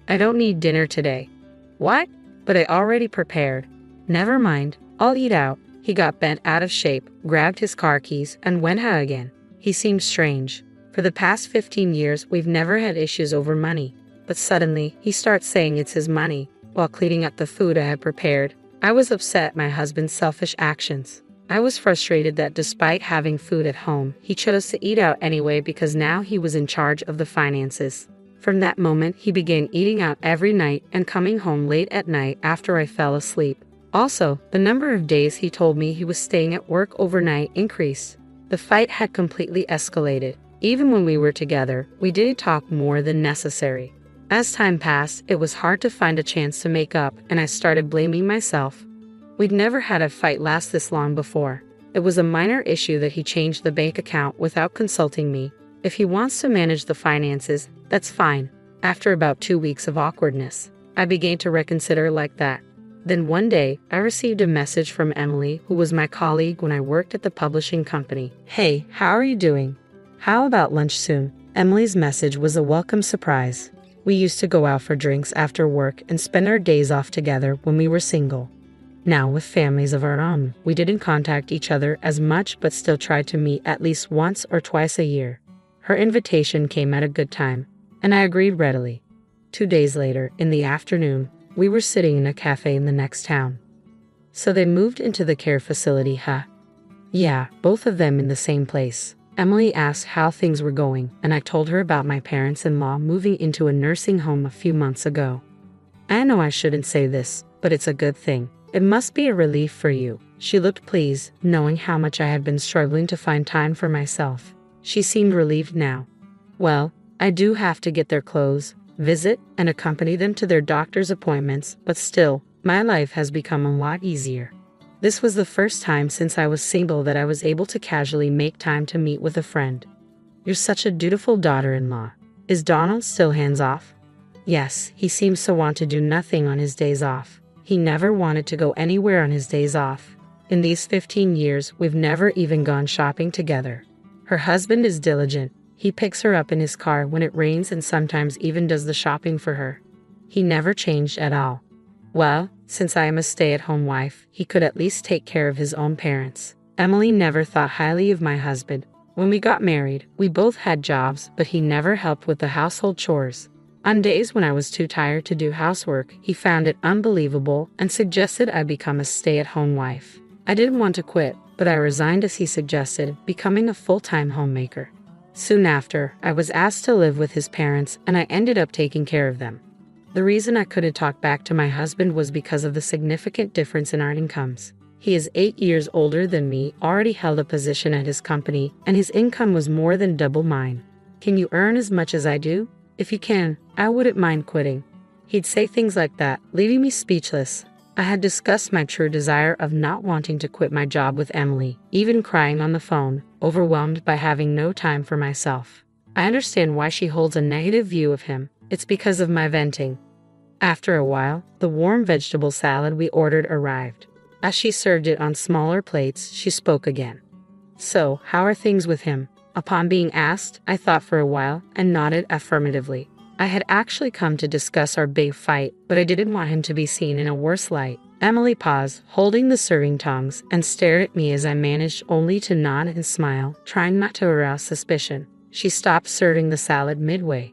"I don't need dinner today." "What?" "But I already prepared." "Never mind, I'll eat out." He got bent out of shape, grabbed his car keys, and went out again. He seemed strange. For the past 15 years, we've never had issues over money. But suddenly, he starts saying it's his money, while cleaning up the food I had prepared. I was upset at my husband's selfish actions. I was frustrated that despite having food at home, he chose to eat out anyway because now he was in charge of the finances. From that moment, he began eating out every night and coming home late at night after I fell asleep. Also, the number of days he told me he was staying at work overnight increased. The fight had completely escalated. Even when we were together, we didn't talk more than necessary. As time passed, it was hard to find a chance to make up, and I started blaming myself. We'd never had a fight last this long before. It was a minor issue that he changed the bank account without consulting me. If he wants to manage the finances, that's fine. After about 2 weeks of awkwardness, I began to reconsider like that. Then one day, I received a message from Emily, who was my colleague when I worked at the publishing company. "Hey, how are you doing? How about lunch soon?" Emily's message was a welcome surprise. We used to go out for drinks after work and spend our days off together when we were single. Now, with families of our own, we didn't contact each other as much but still tried to meet at least once or twice a year. Her invitation came at a good time, and I agreed readily. 2 days later, in the afternoon, we were sitting in a cafe in the next town. "So they moved into the care facility, huh?" "Yeah, both of them in the same place." Emily asked how things were going, and I told her about my parents-in-law moving into a nursing home a few months ago. "I know I shouldn't say this, but it's a good thing. It must be a relief for you." She looked pleased, knowing how much I had been struggling to find time for myself. She seemed relieved now. "Well, I do have to get their clothes, visit, and accompany them to their doctor's appointments, but still, my life has become a lot easier. This was the first time since I was single that I was able to casually make time to meet with a friend. You're such a dutiful daughter-in-law. Is Donald still hands-off? Yes, he seems to want to do nothing on his days off. He never wanted to go anywhere on his days off. In these 15 years, we've never even gone shopping together. Her husband is diligent. He picks her up in his car when it rains and sometimes even does the shopping for her. He never changed at all. Well, since I am a stay-at-home wife, he could at least take care of his own parents. Emily never thought highly of my husband. When we got married, we both had jobs, but he never helped with the household chores. On days when I was too tired to do housework, he found it unbelievable and suggested I become a stay-at-home wife. I didn't want to quit, but I resigned as he suggested, becoming a full-time homemaker. Soon after, I was asked to live with his parents, and I ended up taking care of them. The reason I couldn't talk back to my husband was because of the significant difference in our incomes. He is 8 years older than me, already held a position at his company, and his income was more than double mine. Can you earn as much as I do? If you can, I wouldn't mind quitting. He'd say things like that, leaving me speechless. I had discussed my true desire of not wanting to quit my job with Emily, even crying on the phone, overwhelmed by having no time for myself. I understand why she holds a negative view of him. It's because of my venting. After a while, the warm vegetable salad we ordered arrived. As she served it on smaller plates, she spoke again. So, how are things with him? Upon being asked, I thought for a while and nodded affirmatively. I had actually come to discuss our big fight, but I didn't want him to be seen in a worse light. Emily paused, holding the serving tongs, and stared at me as I managed only to nod and smile, trying not to arouse suspicion. She stopped serving the salad midway.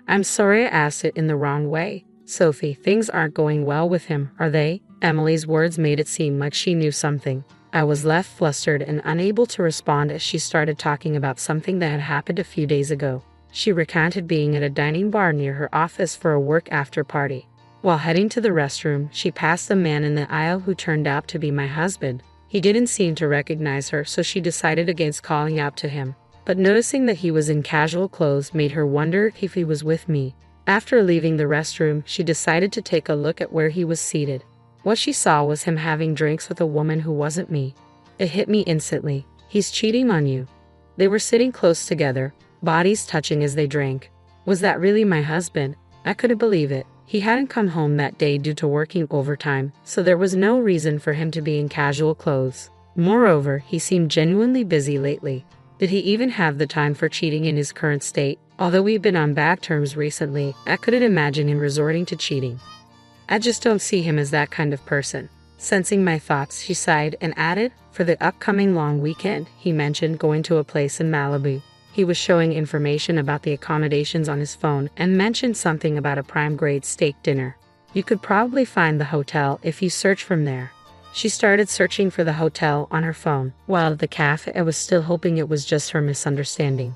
I'm sorry I asked it in the wrong way. Sophie, things aren't going well with him, are they? Emily's words made it seem like she knew something. I was left flustered and unable to respond as she started talking about something that had happened a few days ago. She recounted being at a dining bar near her office for a work after party. While heading to the restroom, she passed a man in the aisle who turned out to be my husband. He didn't seem to recognize her, so she decided against calling out to him. But noticing that he was in casual clothes made her wonder if he was with me. After leaving the restroom, she decided to take a look at where he was seated. What she saw was him having drinks with a woman who wasn't me. It hit me instantly. He's cheating on you. They were sitting close together, bodies touching as they drank. Was that really my husband? I couldn't believe it. He hadn't come home that day due to working overtime, so there was no reason for him to be in casual clothes. Moreover, he seemed genuinely busy lately. Did he even have the time for cheating in his current state? Although we've been on bad terms recently, I couldn't imagine him resorting to cheating. I just don't see him as that kind of person. Sensing my thoughts, she sighed and added, for the upcoming long weekend, he mentioned going to a place in Malibu. He was showing information about the accommodations on his phone and mentioned something about a prime-grade steak dinner. You could probably find the hotel if you search from there. She started searching for the hotel on her phone, while at the cafe I was still hoping it was just her misunderstanding.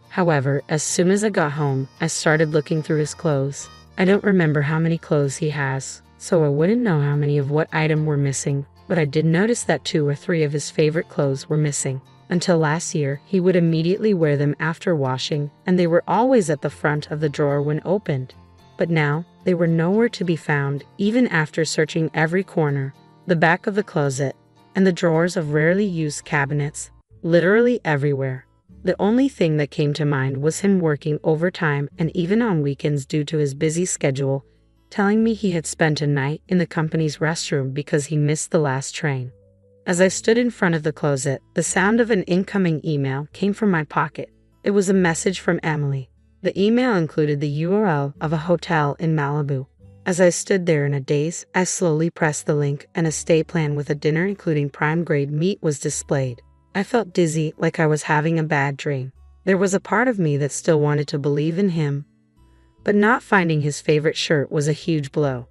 However, as soon as I got home, I started looking through his clothes. I don't remember how many clothes he has, so I wouldn't know how many of what item were missing, but I did notice that 2 or 3 of his favorite clothes were missing. Until last year, he would immediately wear them after washing, and they were always at the front of the drawer when opened. But now, they were nowhere to be found, even after searching every corner, the back of the closet, and the drawers of rarely used cabinets, literally everywhere. The only thing that came to mind was him working overtime and even on weekends due to his busy schedule, telling me he had spent a night in the company's restroom because he missed the last train. As I stood in front of the closet, the sound of an incoming email came from my pocket. It was a message from Emily. The email included the URL of a hotel in Malibu. As I stood there in a daze, I slowly pressed the link and a stay plan with a dinner including prime-grade meat was displayed. I felt dizzy, like I was having a bad dream. There was a part of me that still wanted to believe in him. But not finding his favorite shirt was a huge blow.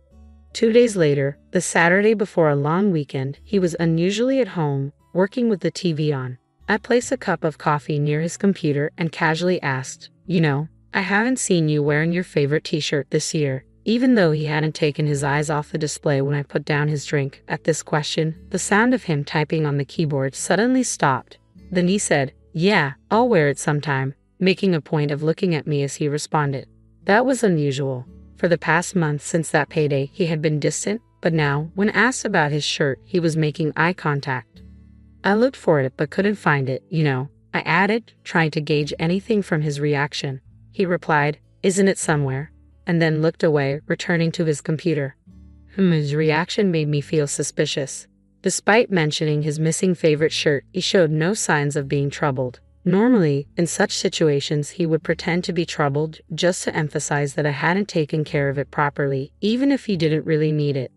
2 days later, the Saturday before a long weekend, he was unusually at home, working with the TV on. I placed a cup of coffee near his computer and casually asked, I haven't seen you wearing your favorite t-shirt this year. Even though he hadn't taken his eyes off the display when I put down his drink, at this question, the sound of him typing on the keyboard suddenly stopped. Then he said, Yeah, I'll wear it sometime. making a point of looking at me as he responded. That was unusual. For the past month since that payday, he had been distant, but now, when asked about his shirt, he was making eye contact. I looked for it but couldn't find it, I added, trying to gauge anything from his reaction. He replied, "Isn't it somewhere?" and then looked away, returning to his computer. His reaction made me feel suspicious. Despite mentioning his missing favorite shirt, he showed no signs of being troubled. Normally, in such situations, he would pretend to be troubled just to emphasize that I hadn't taken care of it properly, even if he didn't really need it.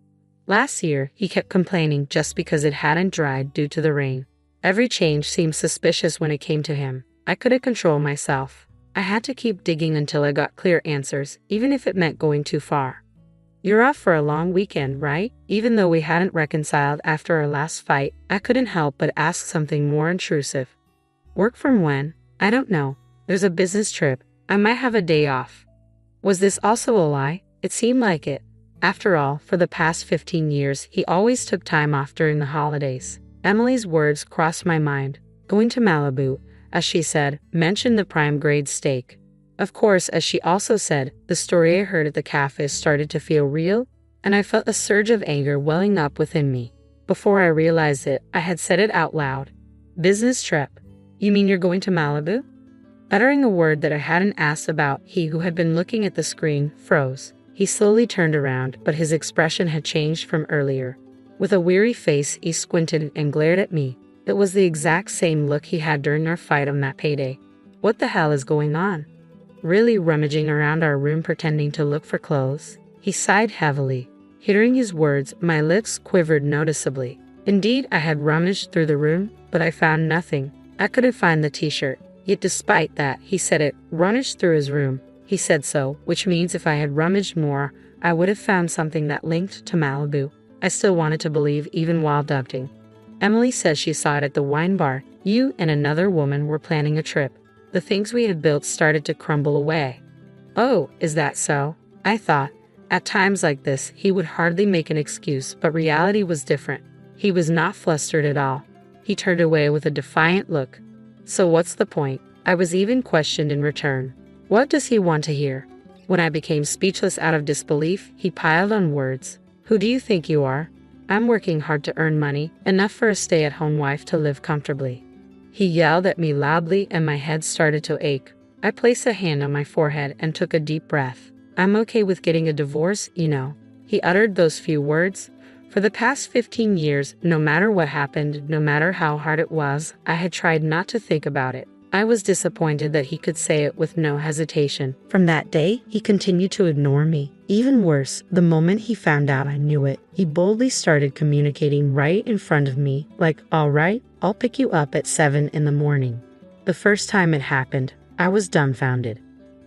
Last year, he kept complaining just because it hadn't dried due to the rain. Every change seemed suspicious when it came to him. I couldn't control myself. I had to keep digging until I got clear answers, even if it meant going too far. "You're off for a long weekend, right?" Even though we hadn't reconciled after our last fight, I couldn't help but ask something more intrusive. "Work from when?" "I don't know. There's a business trip. I might have a day off." Was this also a lie? It seemed like it. After all, for the past 15 years, he always took time off during the holidays. Emily's words crossed my mind. Going to Malibu, as she said, mentioned the prime grade steak. Of course, as she also said, the story I heard at the cafe started to feel real, and I felt a surge of anger welling up within me. Before I realized it, I had said it out loud. "Business trip? You mean you're going to Malibu?" Uttering a word that I hadn't asked about, he who had been looking at the screen froze. He slowly turned around, but his expression had changed from earlier. With a weary face, he squinted and glared at me. It was the exact same look he had during our fight on that payday. What the hell is going on? Really rummaging around our room pretending to look for clothes? He sighed heavily. Hearing his words, my lips quivered noticeably. Indeed, I had rummaged through the room, but I found nothing. I couldn't find the t-shirt. Yet despite that, he said it, rummaged through his room. He said so, which means if I had rummaged more, I would have found something that linked to Malibu. I still wanted to believe even while doubting. Emily says she saw it at the wine bar. You and another woman were planning a trip. The things we had built started to crumble away. Oh, is that so? I thought. At times like this, he would hardly make an excuse, but reality was different. He was not flustered at all. He turned away with a defiant look. So what's the point? I was even questioned in return. What does he want to hear? When I became speechless out of disbelief, he piled on words. Who do you think you are? I'm working hard to earn money, enough for a stay-at-home wife to live comfortably. He yelled at me loudly and my head started to ache. I placed a hand on my forehead and took a deep breath. I'm okay with getting a divorce, you know. He uttered those few words. For the past 15 years, no matter what happened, no matter how hard it was, I had tried not to think about it. I was disappointed that he could say it with no hesitation. From that day, he continued to ignore me. Even worse, the moment he found out I knew it, he boldly started communicating right in front of me, like, "All right, I'll pick you up at 7 in the morning." The first time it happened, I was dumbfounded.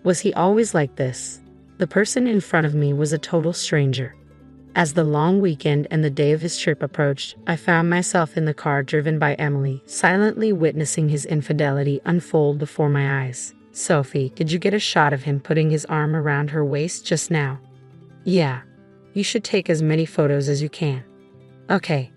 Was he always like this? The person in front of me was a total stranger. As the long weekend and the day of his trip approached, I found myself in the car driven by Emily, silently witnessing his infidelity unfold before my eyes. "Sophie, did you get a shot of him putting his arm around her waist just now?" "Yeah. You should take as many photos as you can." "Okay."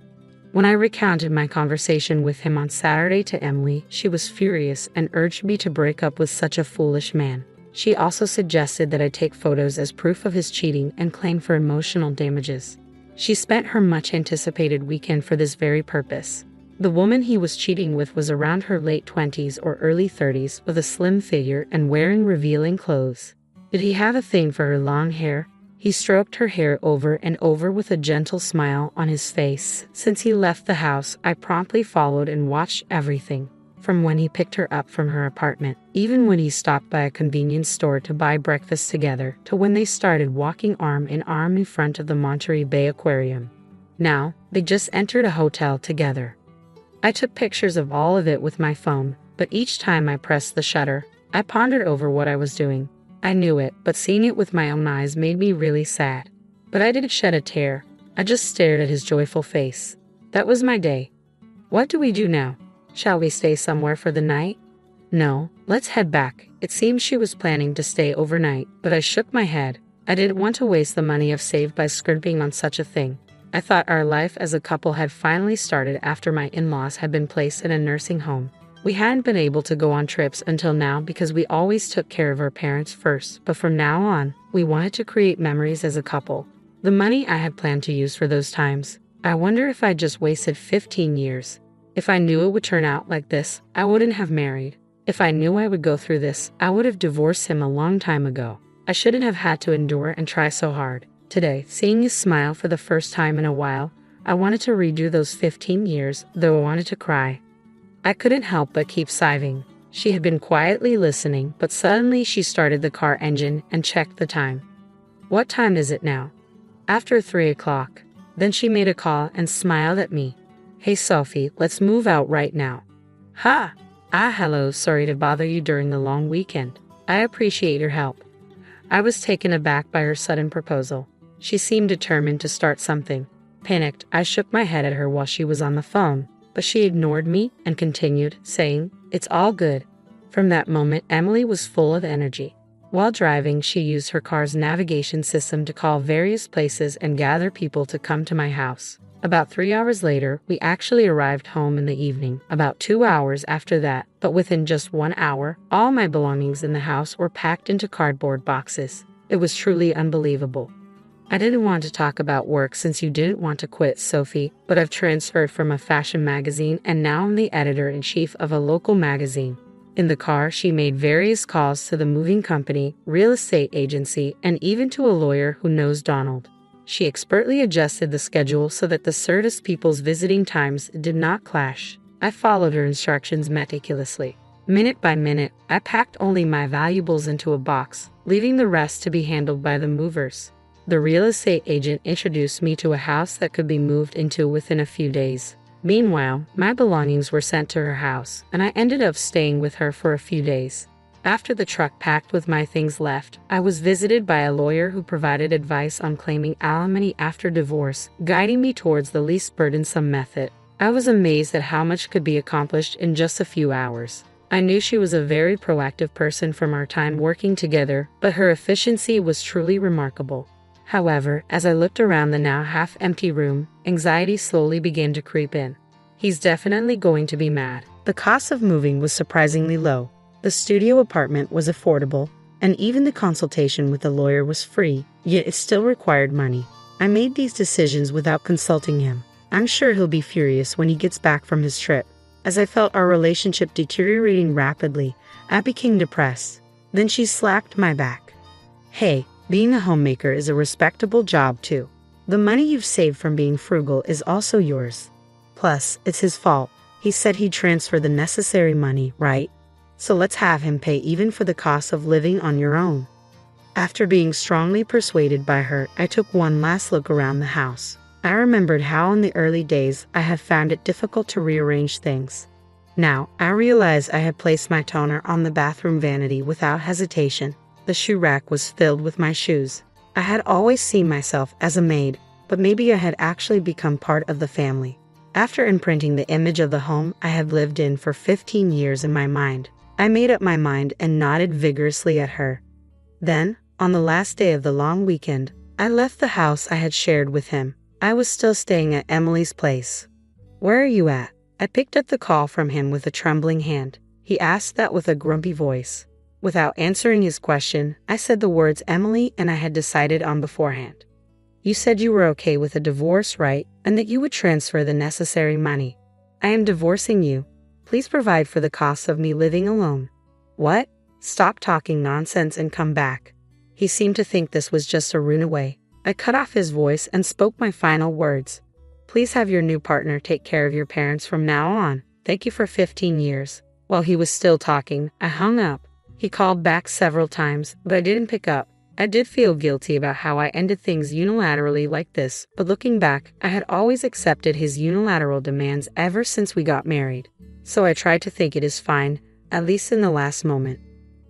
When I recounted my conversation with him on Saturday to Emily, she was furious and urged me to break up with such a foolish man. She also suggested that I take photos as proof of his cheating and claim for emotional damages. She spent her much-anticipated weekend for this very purpose. The woman he was cheating with was around her late 20s or early 30s with a slim figure and wearing revealing clothes. Did he have a thing for her long hair? He stroked her hair over and over with a gentle smile on his face. Since he left the house, I promptly followed and watched everything. From when he picked her up from her apartment, even when he stopped by a convenience store to buy breakfast together, to when they started walking arm in arm in front of the Monterey Bay Aquarium. Now, they just entered a hotel together. I took pictures of all of it with my phone, but each time I pressed the shutter, I pondered over what I was doing. I knew it, but seeing it with my own eyes made me really sad. But I didn't shed a tear. I just stared at his joyful face. That was my day. What do we do now? Shall we stay somewhere for the night? No, let's head back. It seemed she was planning to stay overnight, but I shook my head. I didn't want to waste the money I've saved by scrimping on such a thing. I thought our life as a couple had finally started after my in-laws had been placed in a nursing home. We hadn't been able to go on trips until now because we always took care of our parents first, but from now on, we wanted to create memories as a couple. The money I had planned to use for those times, I wonder if I just wasted 15 years. If I knew it would turn out like this, I wouldn't have married. If I knew I would go through this, I would have divorced him a long time ago. I shouldn't have had to endure and try so hard. Today, seeing his smile for the first time in a while, I wanted to redo those 15 years, though I wanted to cry. I couldn't help but keep sighing. She had been quietly listening, but suddenly she started the car engine and checked the time. What time is it now? After 3 o'clock. Then she made a call and smiled at me. Hey Sophie, let's move out right now. Ha! Hello, sorry to bother you during the long weekend. I appreciate your help. I was taken aback by her sudden proposal. She seemed determined to start something. Panicked, I shook my head at her while she was on the phone, but she ignored me and continued, saying, "It's all good." From that moment, Emily was full of energy. While driving, she used her car's navigation system to call various places and gather people to come to my house. About 3 hours later, we actually arrived home in the evening, about 2 hours after that, but within just 1 hour, all my belongings in the house were packed into cardboard boxes. It was truly unbelievable. I didn't want to talk about work since you didn't want to quit, Sophie, but I've transferred from a fashion magazine and now I'm the editor-in-chief of a local magazine. In the car, she made various calls to the moving company, real estate agency, and even to a lawyer who knows Donald. She expertly adjusted the schedule so that the Certus people's visiting times did not clash. I followed her instructions meticulously. Minute by minute, I packed only my valuables into a box, leaving the rest to be handled by the movers. The real estate agent introduced me to a house that could be moved into within a few days. Meanwhile, my belongings were sent to her house, and I ended up staying with her for a few days. After the truck packed with my things left, I was visited by a lawyer who provided advice on claiming alimony after divorce, guiding me towards the least burdensome method. I was amazed at how much could be accomplished in just a few hours. I knew she was a very proactive person from our time working together, but her efficiency was truly remarkable. However, as I looked around the now half-empty room, anxiety slowly began to creep in. He's definitely going to be mad. The cost of moving was surprisingly low. The studio apartment was affordable, and even the consultation with the lawyer was free, yet it still required money. I made these decisions without consulting him. I'm sure he'll be furious when he gets back from his trip. As I felt our relationship deteriorating rapidly, I became depressed. Then she slapped my back. Hey, being a homemaker is a respectable job too. The money you've saved from being frugal is also yours. Plus, it's his fault. He said he'd transfer the necessary money, right? So let's have him pay even for the cost of living on your own. After being strongly persuaded by her, I took one last look around the house. I remembered how in the early days I had found it difficult to rearrange things. Now, I realized I had placed my toner on the bathroom vanity without hesitation. The shoe rack was filled with my shoes. I had always seen myself as a maid, but maybe I had actually become part of the family. After imprinting the image of the home I had lived in for 15 years in my mind, I made up my mind and nodded vigorously at her. Then, on the last day of the long weekend, I left the house I had shared with him. I was still staying at Emily's place. "Where are you at?" I picked up the call from him with a trembling hand. He asked that with a grumpy voice. Without answering his question, I said the words Emily and I had decided on beforehand. "You said you were okay with a divorce, right? And that you would transfer the necessary money. I am divorcing you. Please provide for the cost of me living alone." "What? Stop talking nonsense and come back." He seemed to think this was just a runaway. I cut off his voice and spoke my final words. "Please have your new partner take care of your parents from now on. Thank you for 15 years. While he was still talking, I hung up. He called back several times, but I didn't pick up. I did feel guilty about how I ended things unilaterally like this, but looking back, I had always accepted his unilateral demands ever since we got married. So I tried to think it is fine, at least in the last moment.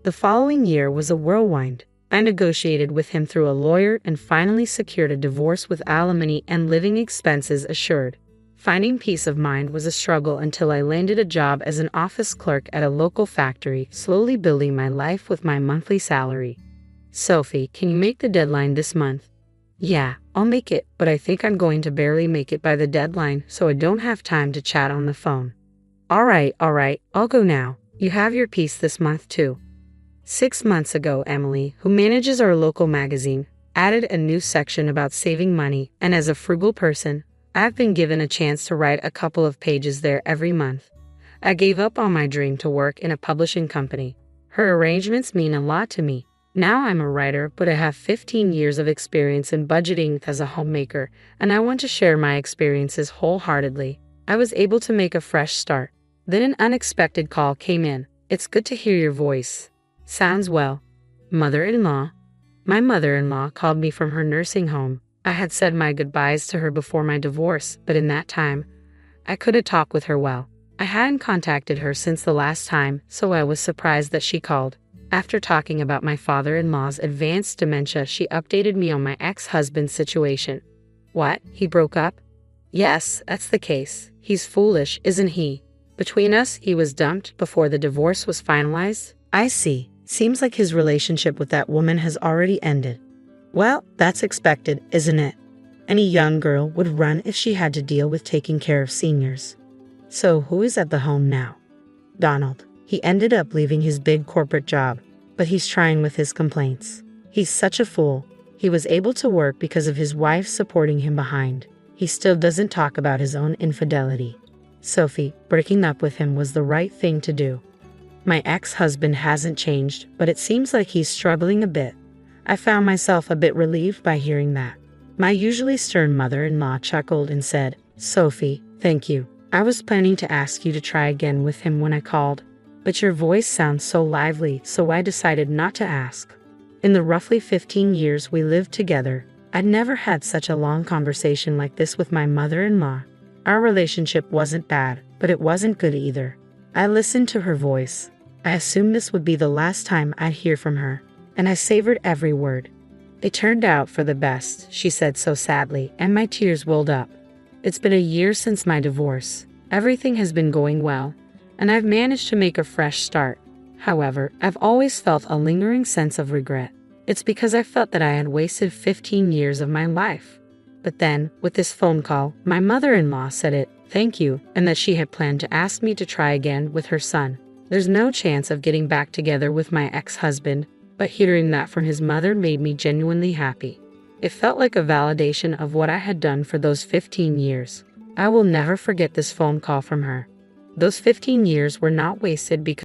The following year was a whirlwind. I negotiated with him through a lawyer and finally secured a divorce with alimony and living expenses assured. Finding peace of mind was a struggle until I landed a job as an office clerk at a local factory, slowly building my life with my monthly salary. "Sophie, can you make the deadline this month?" "Yeah, I'll make it, but I think I'm going to barely make it by the deadline, so I don't have time to chat on the phone." All right, I'll go now. You have your piece this month too. 6 months ago, Emily, who manages our local magazine, added a new section about saving money, and as a frugal person, I've been given a chance to write a couple of pages there every month. I gave up on my dream to work in a publishing company. Her arrangements mean a lot to me. Now I'm a writer, but I have 15 years of experience in budgeting as a homemaker, and I want to share my experiences wholeheartedly. I was able to make a fresh start. Then an unexpected call came in. It's good to hear your voice. Sounds well. Mother-in-law. My mother-in-law called me from her nursing home. I had said my goodbyes to her before my divorce, but in that time, I couldn't talk with her well. I hadn't contacted her since the last time, so I was surprised that she called. After talking about my father-in-law's advanced dementia, she updated me on my ex-husband's situation. What? He broke up? Yes, that's the case. He's foolish, isn't he? Between us, he was dumped before the divorce was finalized. I see. Seems like his relationship with that woman has already ended. Well, that's expected, isn't it? Any young girl would run if she had to deal with taking care of seniors. So who is at the home now? Donald. He ended up leaving his big corporate job, but he's trying with his complaints. He's such a fool. He was able to work because of his wife supporting him behind. He still doesn't talk about his own infidelity. Sophie, breaking up with him was the right thing to do. My ex-husband hasn't changed, but it seems like he's struggling a bit. I found myself a bit relieved by hearing that. My usually stern mother-in-law chuckled and said, Sophie, thank you. I was planning to ask you to try again with him when I called, but your voice sounds so lively, so I decided not to ask. In the roughly 15 years we lived together, I'd never had such a long conversation like this with my mother-in-law. Our relationship wasn't bad, but it wasn't good either. I listened to her voice. I assumed this would be the last time I'd hear from her, and I savored every word. It turned out for the best, she said so sadly, and my tears welled up. It's been a year since my divorce. Everything has been going well, and I've managed to make a fresh start. However, I've always felt a lingering sense of regret. It's because I felt that I had wasted 15 years of my life. But then, with this phone call, my mother-in-law said it, thank you, and that she had planned to ask me to try again with her son. There's no chance of getting back together with my ex-husband, but hearing that from his mother made me genuinely happy. It felt like a validation of what I had done for those 15 years. I will never forget this phone call from her. Those 15 years were not wasted because